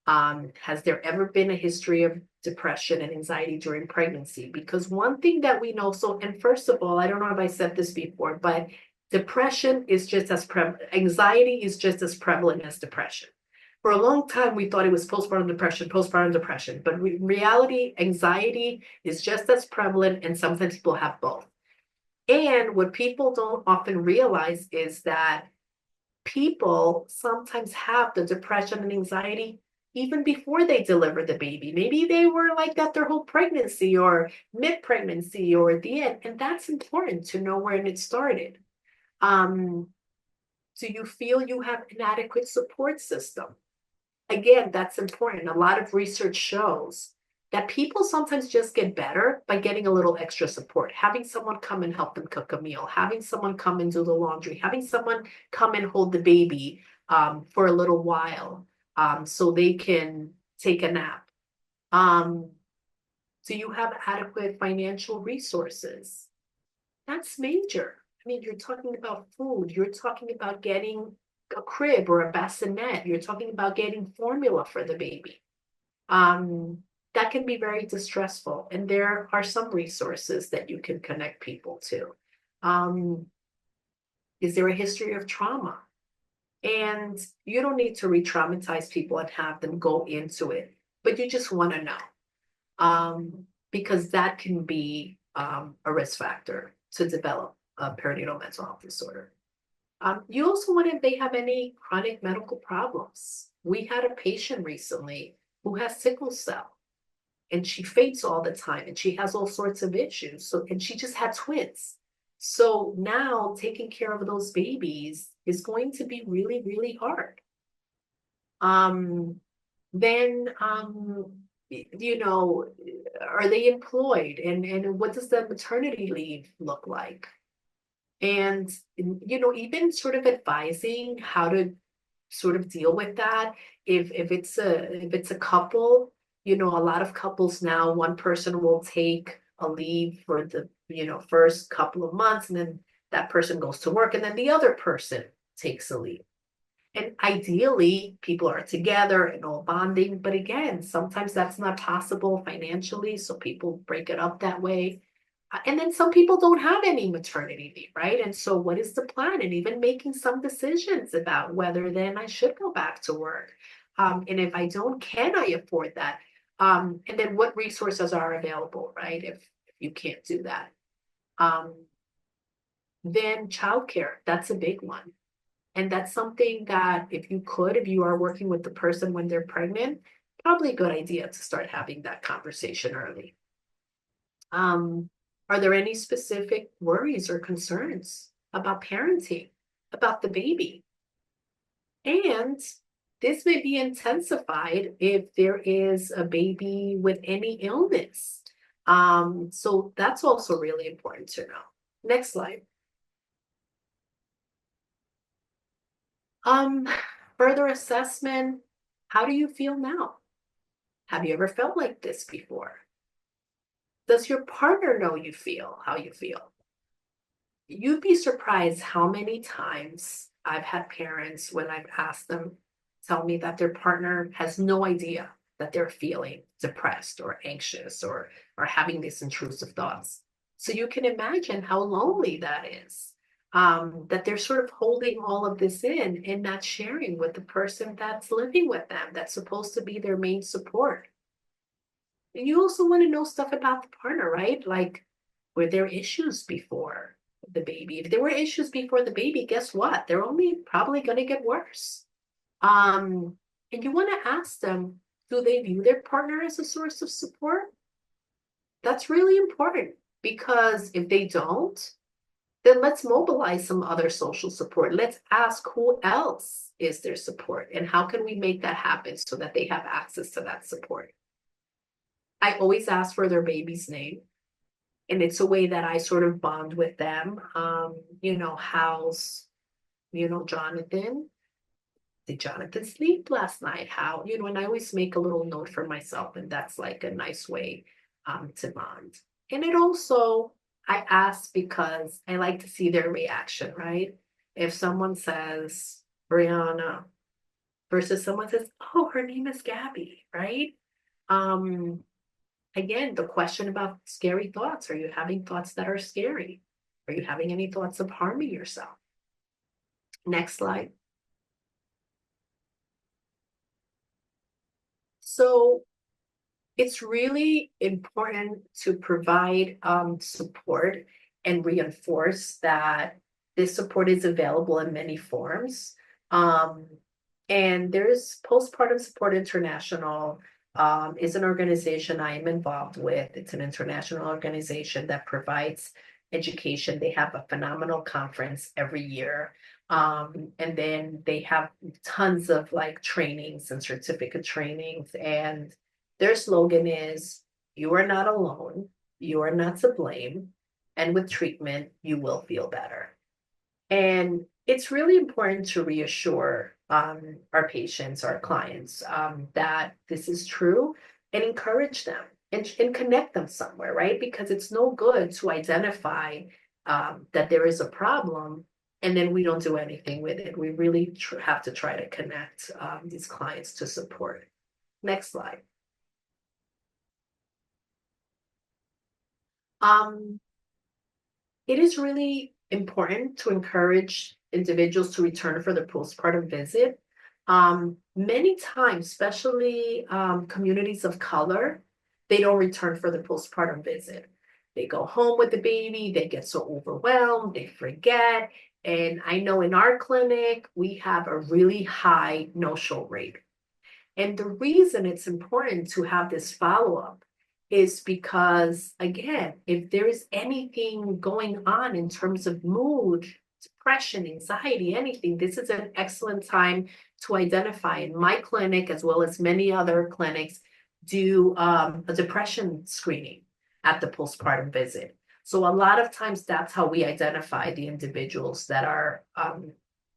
Has there ever been a history of depression and anxiety during pregnancy? Because one thing that we know, so, and first of all, I don't know if I said this before, but depression is just as anxiety is just as prevalent as depression. For a long time, we thought it was postpartum depression, but in reality, anxiety is just as prevalent, and sometimes people have both. And what people don't often realize is that people sometimes have the depression and anxiety even before they deliver the baby. Maybe they were like that their whole pregnancy or mid-pregnancy or at the end. And that's important to know when it started. Do you feel you have an adequate support system? Again, that's important. A lot of research shows that people sometimes just get better by getting a little extra support, having someone come and help them cook a meal, having someone come and do the laundry, having someone come and hold the baby for a little while so they can take a nap. Do you have adequate financial resources? That's major. I mean, you're talking about food, you're talking about getting a crib or a bassinet, you're talking about getting formula for the baby. Um, that can be very distressful. And there are some resources that you can connect people to. Um, is there a history of trauma? And you don't need to re-traumatize people and have them go into it, but you just want to know. Because that can be a risk factor to develop a perinatal mental health disorder. You also want if they have any chronic medical problems. We had a patient recently who has sickle cell and she faints all the time and she has all sorts of issues. So, and she just had twins. So now taking care of those babies is going to be really, really hard. Um, then, you know, are they employed and what does the maternity leave look like? And, you know, even sort of advising how to sort of deal with that. If it's a couple, you know, a lot of couples now, one person will take a leave for the, you know, first couple of months, and then that person goes to work, and then the other person takes a leave. And ideally, people are together and all bonding, but again, sometimes that's not possible financially, so people break it up that way. And then some people don't have any maternity leave, right? And so what is the plan? And even making some decisions about whether then I should go back to work. And if I don't, can I afford that? And then what resources are available, right? If you can't do that. Um, then childcare, that's a big one. And that's something that if you are working with the person when they're pregnant, probably a good idea to start having that conversation early. Um, are there any specific worries or concerns about parenting, about the baby? And this may be intensified if there is a baby with any illness. So that's also really important to know. Next slide. Um, Further assessment. How do you feel now? Have you ever felt like this before? Does your partner know you feel how you feel? You'd be surprised how many times I've had parents, when I've asked them, tell me that their partner has no idea that they're feeling depressed or anxious or having these intrusive thoughts. So you can imagine how lonely that is. That they're sort of holding all of this in and not sharing with the person that's living with them, that's supposed to be their main support. And you also want to know stuff about the partner, right? Like, were there issues before the baby? If there were issues before the baby, guess what? They're only probably going to get worse. And you want to ask them, do they view their partner as a source of support? That's really important because if they don't, then let's mobilize some other social support. Let's ask who else is their support and how can we make that happen so that they have access to that support. I always ask for their baby's name. And it's a way that I sort of bond with them. How's, Jonathan? Did Jonathan sleep last night? How, and I always make a little note for myself, and that's like a nice way to bond. And it also, I ask because I like to see their reaction, right? If someone says Brianna versus someone says, oh, her name is Gabby, right? Um, Again, the question about scary thoughts. Are you having thoughts that are scary? Are you having any thoughts of harming yourself? Next slide. So it's really important to provide support and reinforce that this support is available in many forms. Um, and there's Postpartum Support International is an organization I am involved with. It's an international organization that provides education. They have a phenomenal conference every year. And then they have tons of like trainings and certificate trainings, and their slogan is, you are not alone, you are not to blame, and with treatment, you will feel better. And it's really important to reassure our patients, our clients, that this is true and encourage them and connect them somewhere, right? Because it's no good to identify that there is a problem and then we don't do anything with it. We really have to try to connect these clients to support. Next slide. Um, It is really important to encourage individuals to return for the postpartum visit. Many times, especially communities of color, they don't return for the postpartum visit. They go home with the baby, they get so overwhelmed, they forget. And I know in our clinic, we have a really high no-show rate. And the reason it's important to have this follow-up is because, again, if there is anything going on in terms of mood, depression, anxiety, anything, this is an excellent time to identify. In my clinic, as well as many other clinics, do a depression screening at the postpartum visit. So a lot of times that's how we identify the individuals that are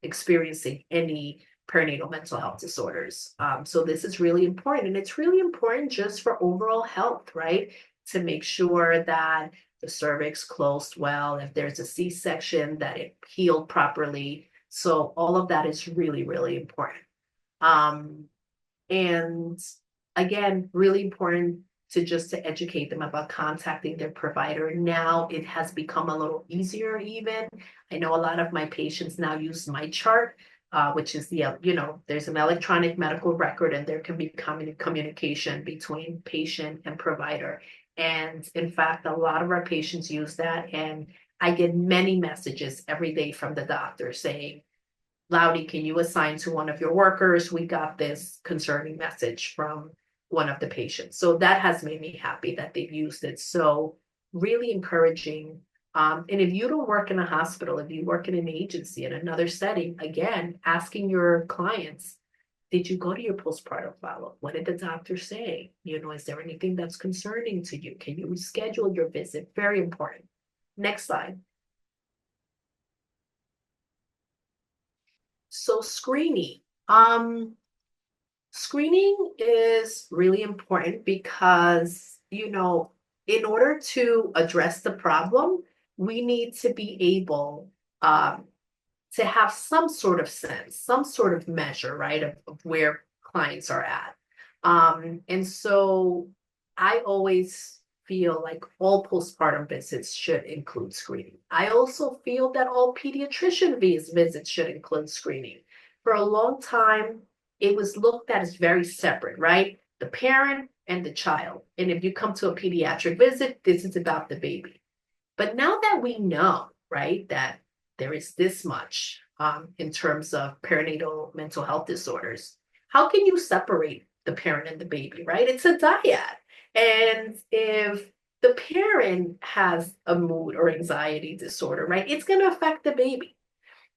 experiencing any perinatal mental health disorders. So this is really important. And it's really important just for overall health, right? To make sure that the cervix closed well, if there's a C-section, that it healed properly. So all of that is really, really important. And again, really important to educate them about contacting their provider. Now it has become a little easier even. I know a lot of my patients now use my chart, which is there's an electronic medical record and there can be communication between patient and provider. And in fact, a lot of our patients use that, and I get many messages every day from the doctor saying, Laudy, can you assign to one of your workers? We got this concerning message from one of the patients. So that has made me happy that they've used it. So really encouraging. And if you don't work in a hospital, if you work in an agency, in another setting, again, asking your clients, did you go to your postpartum follow-up? What did the doctor say? Is there anything that's concerning to you? Can you reschedule your visit? Very important. Next slide. So screening. Screening is really important because, in order to address the problem, we need to be able to have some sort of sense, some sort of measure, right, of where clients are at. And so I always feel like all postpartum visits should include screening. I also feel that all pediatrician visits should include screening. For a long time, it was looked at as very separate, right? The parent and the child. And if you come to a pediatric visit, this is about the baby. But now that we know, right, that there is this much in terms of perinatal mental health disorders, how can you separate the parent and the baby, right? It's a dyad. And if the parent has a mood or anxiety disorder, right, it's going to affect the baby.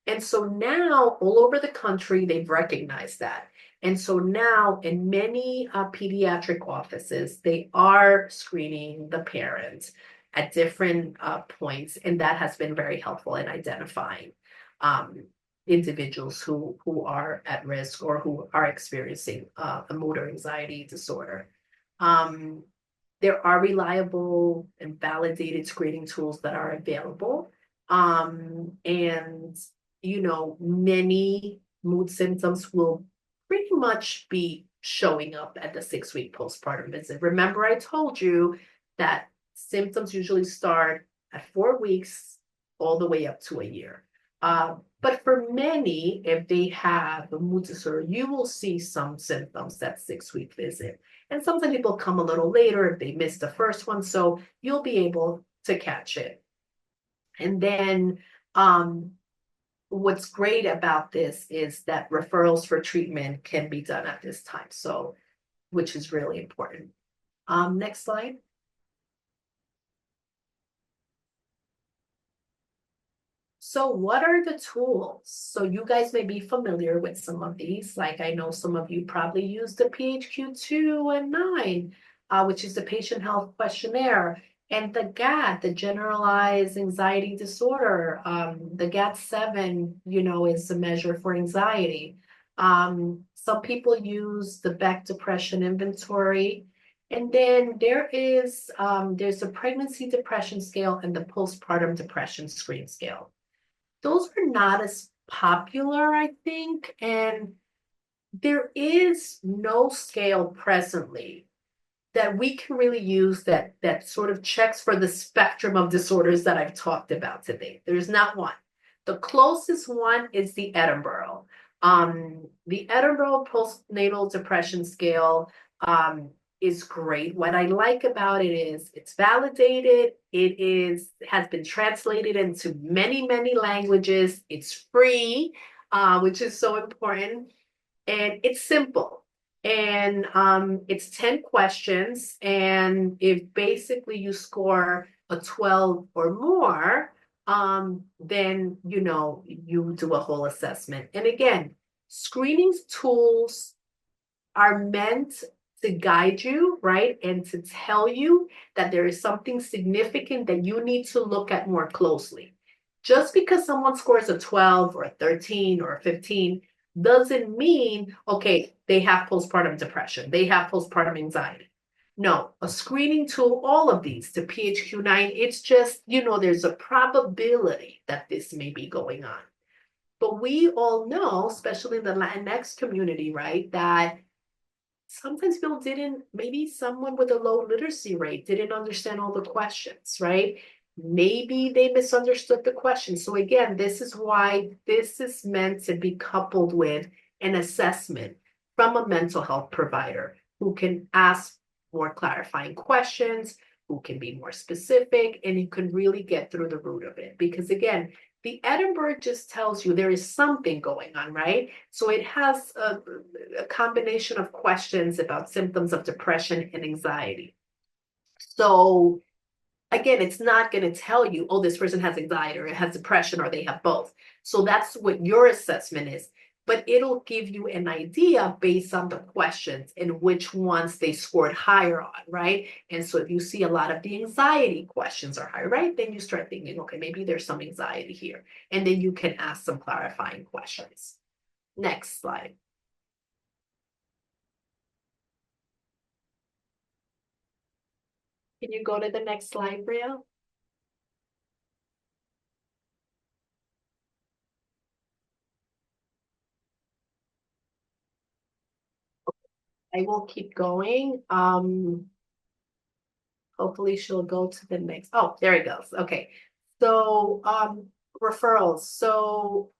And so now all over the country, they've recognized that. And so now in many pediatric offices, they are screening the parent at different points. And that has been very helpful in identifying individuals who are at risk or who are experiencing a mood or anxiety disorder. There are reliable and validated screening tools that are available. And many mood symptoms will pretty much be showing up at the 6-week postpartum visit. Remember, I told you that symptoms usually start at 4 weeks all the way up to a year. But for many, if they have a mood disorder, you will see some symptoms at 6-week visit. And sometimes people come a little later if they missed the first one, so you'll be able to catch it. And then what's great about this is that referrals for treatment can be done at this time, so which is really important. Next slide. So what are the tools? So you guys may be familiar with some of these. Like I know some of you probably use the PHQ-2 and 9, which is the Patient Health Questionnaire, and the GAD, the Generalized Anxiety Disorder. The GAD-7, is a measure for anxiety. Some people use the Beck Depression Inventory. And then there's a pregnancy depression scale and the postpartum depression screen scale. Those are not as popular, I think, and there is no scale presently that we can really use that sort of checks for the spectrum of disorders that I've talked about today. There's not one. The closest one is the Edinburgh. The Edinburgh postnatal depression scale is great. What I like about it is it's validated. Has been translated into many, many languages. It's free, which is so important. And it's simple. And it's 10 questions. And if basically you score a 12 or more, then, you do a whole assessment. And again, screening tools are meant to guide you, right? And to tell you that there is something significant that you need to look at more closely. Just because someone scores a 12 or a 13 or a 15 doesn't mean, okay, they have postpartum depression, they have postpartum anxiety. No, a screening tool, all of these, the PHQ-9, it's just, there's a probability that this may be going on. But we all know, especially in the Latinx community, right, that sometimes people maybe someone with a low literacy rate didn't understand all the questions, right? Maybe they misunderstood the question. So again, this is why this is meant to be coupled with an assessment from a mental health provider who can ask more clarifying questions, who can be more specific, and you can really get through the root of it. Because again, the Edinburgh just tells you there is something going on, right? So it has a combination of questions about symptoms of depression and anxiety. So again, it's not going to tell you, oh, this person has anxiety or it has depression or they have both. So that's what your assessment is. But it'll give you an idea based on the questions and which ones they scored higher on, right? And so if you see a lot of the anxiety questions are higher, right? Then you start thinking, okay, maybe there's some anxiety here. And then you can ask some clarifying questions. Next slide. Can you go to the next slide, Bria? I will keep going. Hopefully she'll go to the next. Oh, there it goes. Okay. So, referrals. So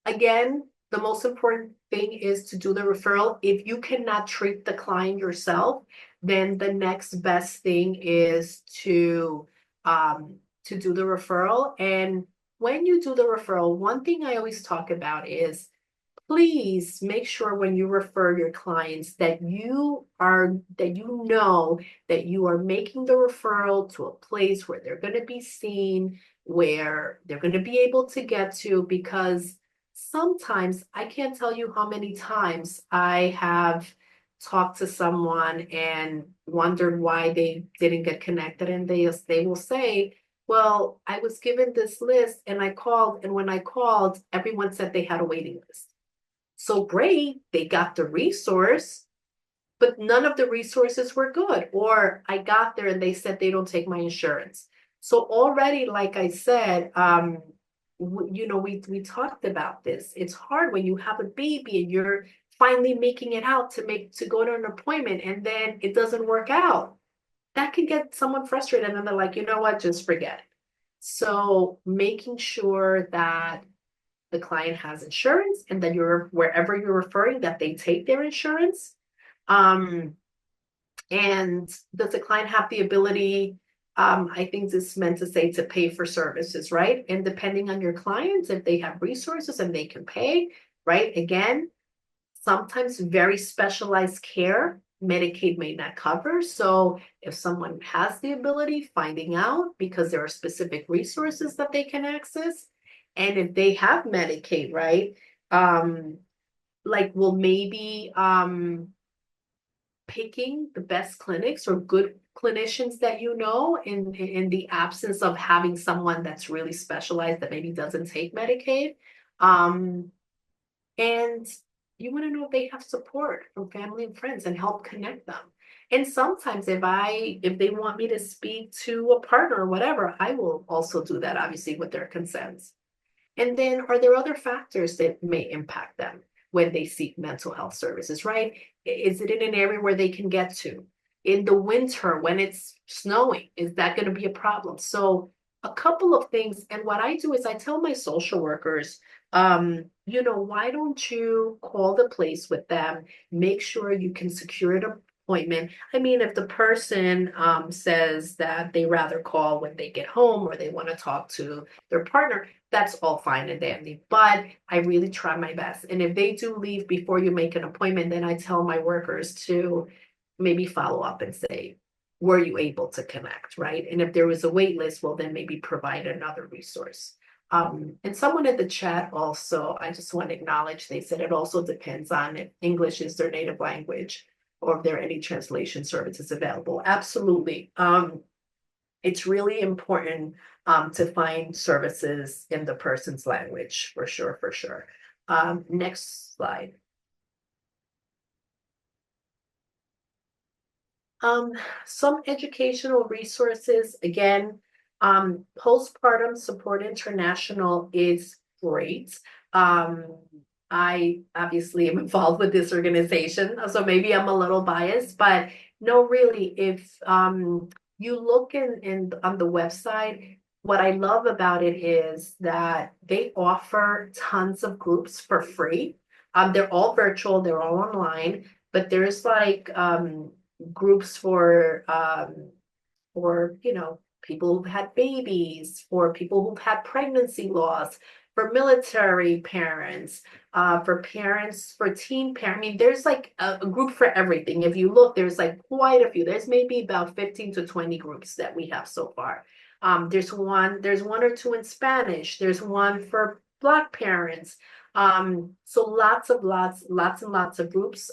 again, the most important thing is to do the referral. If you cannot treat the client yourself, then the next best thing is to do the referral. And when you do the referral, one thing I always talk about is please make sure when you refer your clients that you know that you are making the referral to a place where they're going to be seen, where they're going to be able to get to, because sometimes I can't tell you how many times I have talked to someone and wondered why they didn't get connected, and they will say, well, I was given this list and I called, and when I called, everyone said they had a waiting list. So great, they got the resource, but none of the resources were good. Or I got there and they said they don't take my insurance. So already, like I said, we talked about this. It's hard when you have a baby and you're finally making it out to go to an appointment and then it doesn't work out. That can get someone frustrated and then they're like, you know what, just forget it. So making sure that the client has insurance and that you're wherever you're referring that they take their insurance. Um, and does the client have the ability, I think this is meant to say to pay for services, right? And depending on your clients, if they have resources and they can pay, right? Again, sometimes very specialized care Medicaid may not cover. So if someone has the ability, finding out because there are specific resources that they can access. And if they have Medicaid, right? Like, well, maybe picking the best clinics or good clinicians that you know in the absence of having someone that's really specialized that maybe doesn't take Medicaid. Um, and you want to know if they have support from family and friends and help connect them. And sometimes if they want me to speak to a partner or whatever, I will also do that, obviously, with their consents. And then are there other factors that may impact them when they seek mental health services, right? Is it in an area where they can get to? In the winter, when it's snowing, is that going to be a problem? So a couple of things. And what I do is I tell my social workers, why don't you call the place with them, make sure you can secure an appointment. I mean, if the person says that they rather call when they get home or they want to talk to their partner, that's all fine and dandy. But I really try my best. And if they do leave before you make an appointment, then I tell my workers to maybe follow up and say, were you able to connect, right? And if there was a wait list, well, then maybe provide another resource. And someone in the chat also, I just want to acknowledge, they said it also depends on if English is their native language or if there are any translation services available. Absolutely. It's really important to find services in the person's language, for sure, for sure. Next slide. Some educational resources, again, Postpartum Support International is great. I obviously am involved with this organization, so maybe I'm a little biased, but no, really, if you look in on the website, what I love about it is that they offer tons of groups for free. They're all virtual, they're all online, but there's like groups for people who've had babies, for people who've had pregnancy loss, for military parents, for parents, for teen parents. I mean, there's like a group for everything. If you look, there's like quite a few. There's maybe about 15 to 20 groups that we have so far. There's one or two in Spanish. There's one for Black parents. So lots and lots of groups.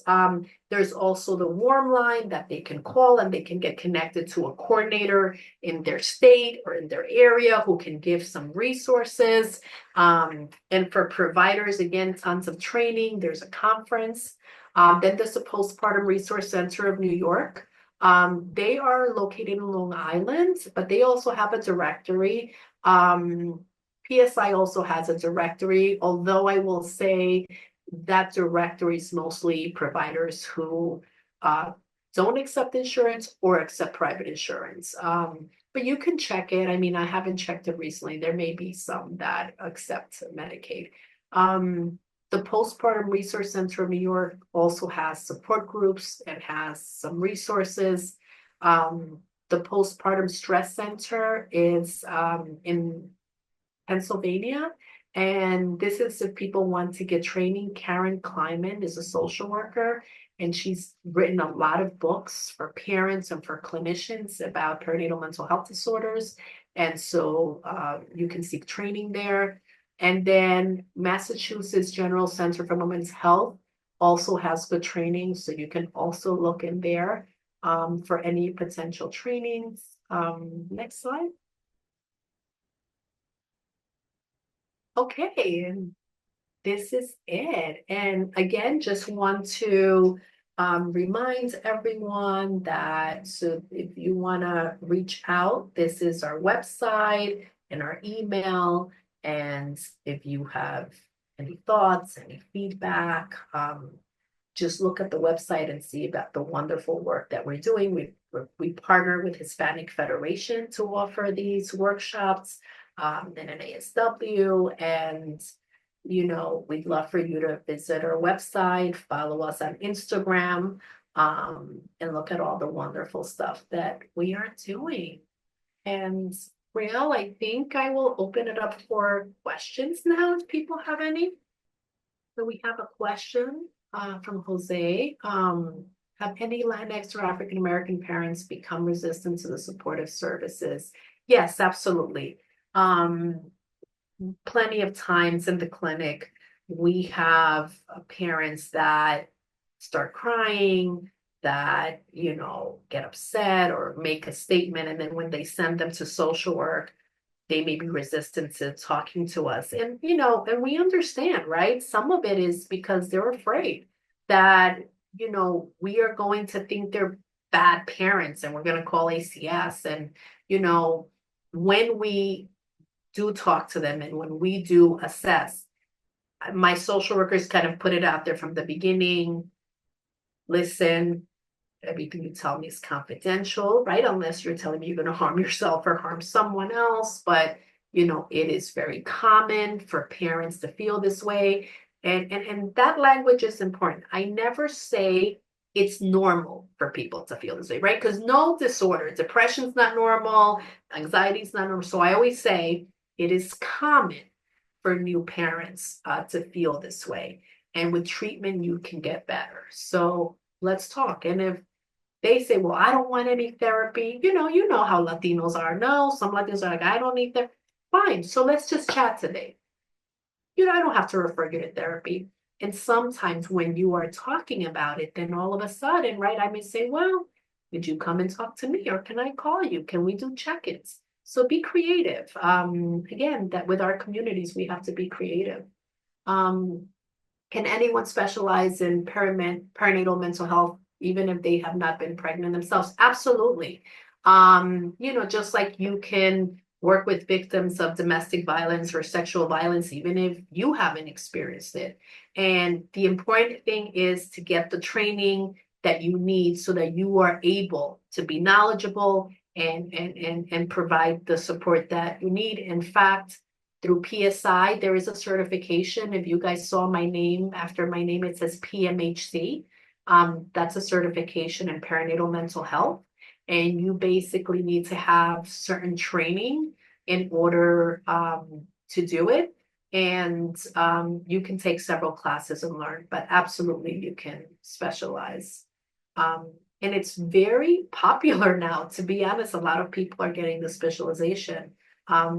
There's also the warm line that they can call and they can get connected to a coordinator in their state or in their area who can give some resources. And for providers, again, tons of training. There's a conference. Then there's the Postpartum Resource Center of New York. They are located in Long Island, but they also have a directory. PSI also has a directory, although I will say that directory is mostly providers who don't accept insurance or accept private insurance. But you can check it. I mean, I haven't checked it recently. There may be some that accept Medicaid. The Postpartum Resource Center of New York also has support groups and has some resources. The Postpartum Stress Center is in Pennsylvania. And this is if people want to get training. Karen Kleiman is a social worker, and she's written a lot of books for parents and for clinicians about perinatal mental health disorders. And so you can seek training there. And then Massachusetts General Center for Women's Health also has good training. So you can also look in there for any potential trainings. Next slide. Okay, and this is it. And again, just want to remind everyone that so if you want to reach out, this is our website and our email. And if you have any thoughts, any feedback, just look at the website and see about the wonderful work that we're doing. We partner with Hispanic Federation to offer these workshops, and an ASW, and we'd love for you to visit our website, follow us on Instagram, and look at all the wonderful stuff that we are doing. And Rael, I think I will open it up for questions now if people have any. So we have a question from Jose. Have any Latinx or African American parents become resistant to the supportive services? Yes, absolutely. Plenty of times in the clinic, we have parents that start crying, that, get upset or make a statement. And then when they send them to social work, they may be resistant to talking to us. And, and we understand, right? Some of it is because they're afraid that, we are going to think they're bad parents and we're going to call ACS. And, when we do talk to them and when we do assess, my social workers kind of put it out there from the beginning. Listen, everything you tell me is confidential, right? Unless you're telling me you're going to harm yourself or harm someone else. But, it is very common for parents to feel this way. And that language is important. I never say it's normal for people to feel this way, right? Because no disorder, depression's not normal, anxiety's not normal. So I always say it is common for new parents to feel this way. And with treatment, you can get better. So let's talk. And if they say, well, I don't want any therapy, you know how Latinos are. No, some Latinos are like, I don't need therapy. Fine. So let's just chat today. I don't have to refer you to therapy. And sometimes when you are talking about it, then all of a sudden, right, I may say, well, would you come and talk to me or can I call you? Can we do check-ins? So be creative. Again, that with our communities, we have to be creative. Can anyone specialize in perinatal mental health, even if they have not been pregnant themselves? Absolutely. Just like you can work with victims of domestic violence or sexual violence, even if you haven't experienced it. And the important thing is to get the training that you need so that you are able to be knowledgeable and provide the support that you need. In fact, through PSI, there is a certification. If you guys saw my name, after my name, it says PMH-C. That's a certification in perinatal mental health. And you basically need to have certain training in order to do it. And you can take several classes and learn, but absolutely you can specialize. And it's very popular now, to be honest. A lot of people are getting the specialization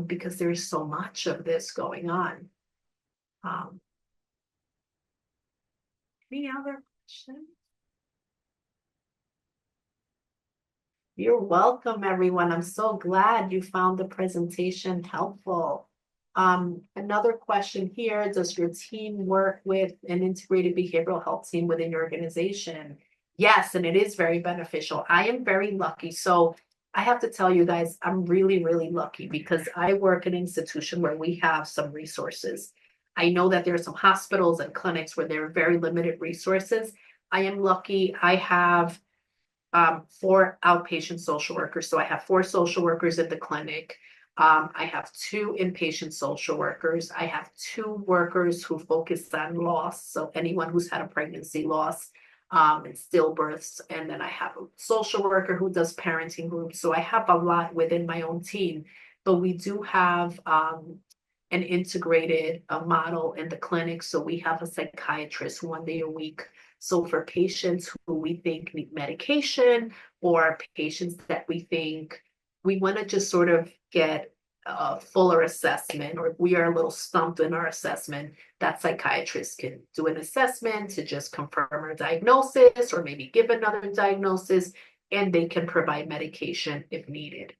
because there's so much of this going on. Any other questions? You're welcome, everyone. I'm so glad you found the presentation helpful. Another question here, does your team work with an integrated behavioral health team within your organization? Yes, and it is very beneficial. I am very lucky. So I have to tell you guys, I'm really, really lucky because I work in an institution where we have some resources. I know that there are some hospitals and clinics where there are very limited resources. I am lucky. I have 4 outpatient social workers. So I have 4 social workers in the clinic. I have 2 inpatient social workers. I have 2 workers who focus on loss. So anyone who's had a pregnancy loss, and stillbirths. And then I have a social worker who does parenting groups. So I have a lot within my own team, but we do have an integrated model in the clinic. So we have a psychiatrist 1 day a week. So for patients who we think need medication, or patients that we think we want to just sort of get a fuller assessment, or if we are a little stumped in our assessment, that psychiatrist can do an assessment to just confirm our diagnosis or maybe give another diagnosis, and they can provide medication if needed.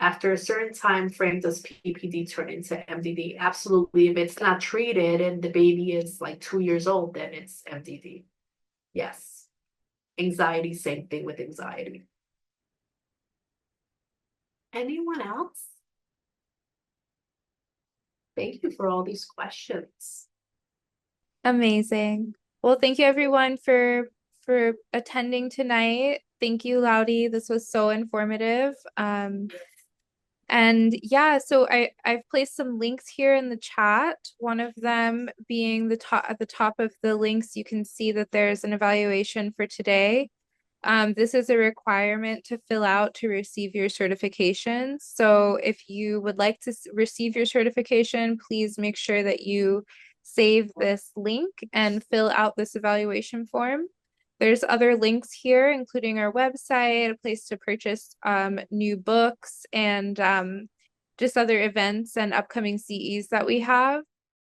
After a certain time frame, does PPD turn into MDD? Absolutely. If it's not treated and the baby is like 2 years old, then it's MDD. Yes. Anxiety, same thing with anxiety. Anyone else? Thank you for all these questions. Amazing. Well, thank you everyone for attending tonight. Thank you, Laudy. This was so informative. And yeah, so I've placed some links here in the chat. One of them being at the top of the links, you can see that there's an evaluation for today. This is a requirement to fill out to receive your certification. So if you would like to receive your certification, please make sure that you save this link and fill out this evaluation form. There's other links here, including our website, a place to purchase new books, and just other events and upcoming CEs that we have.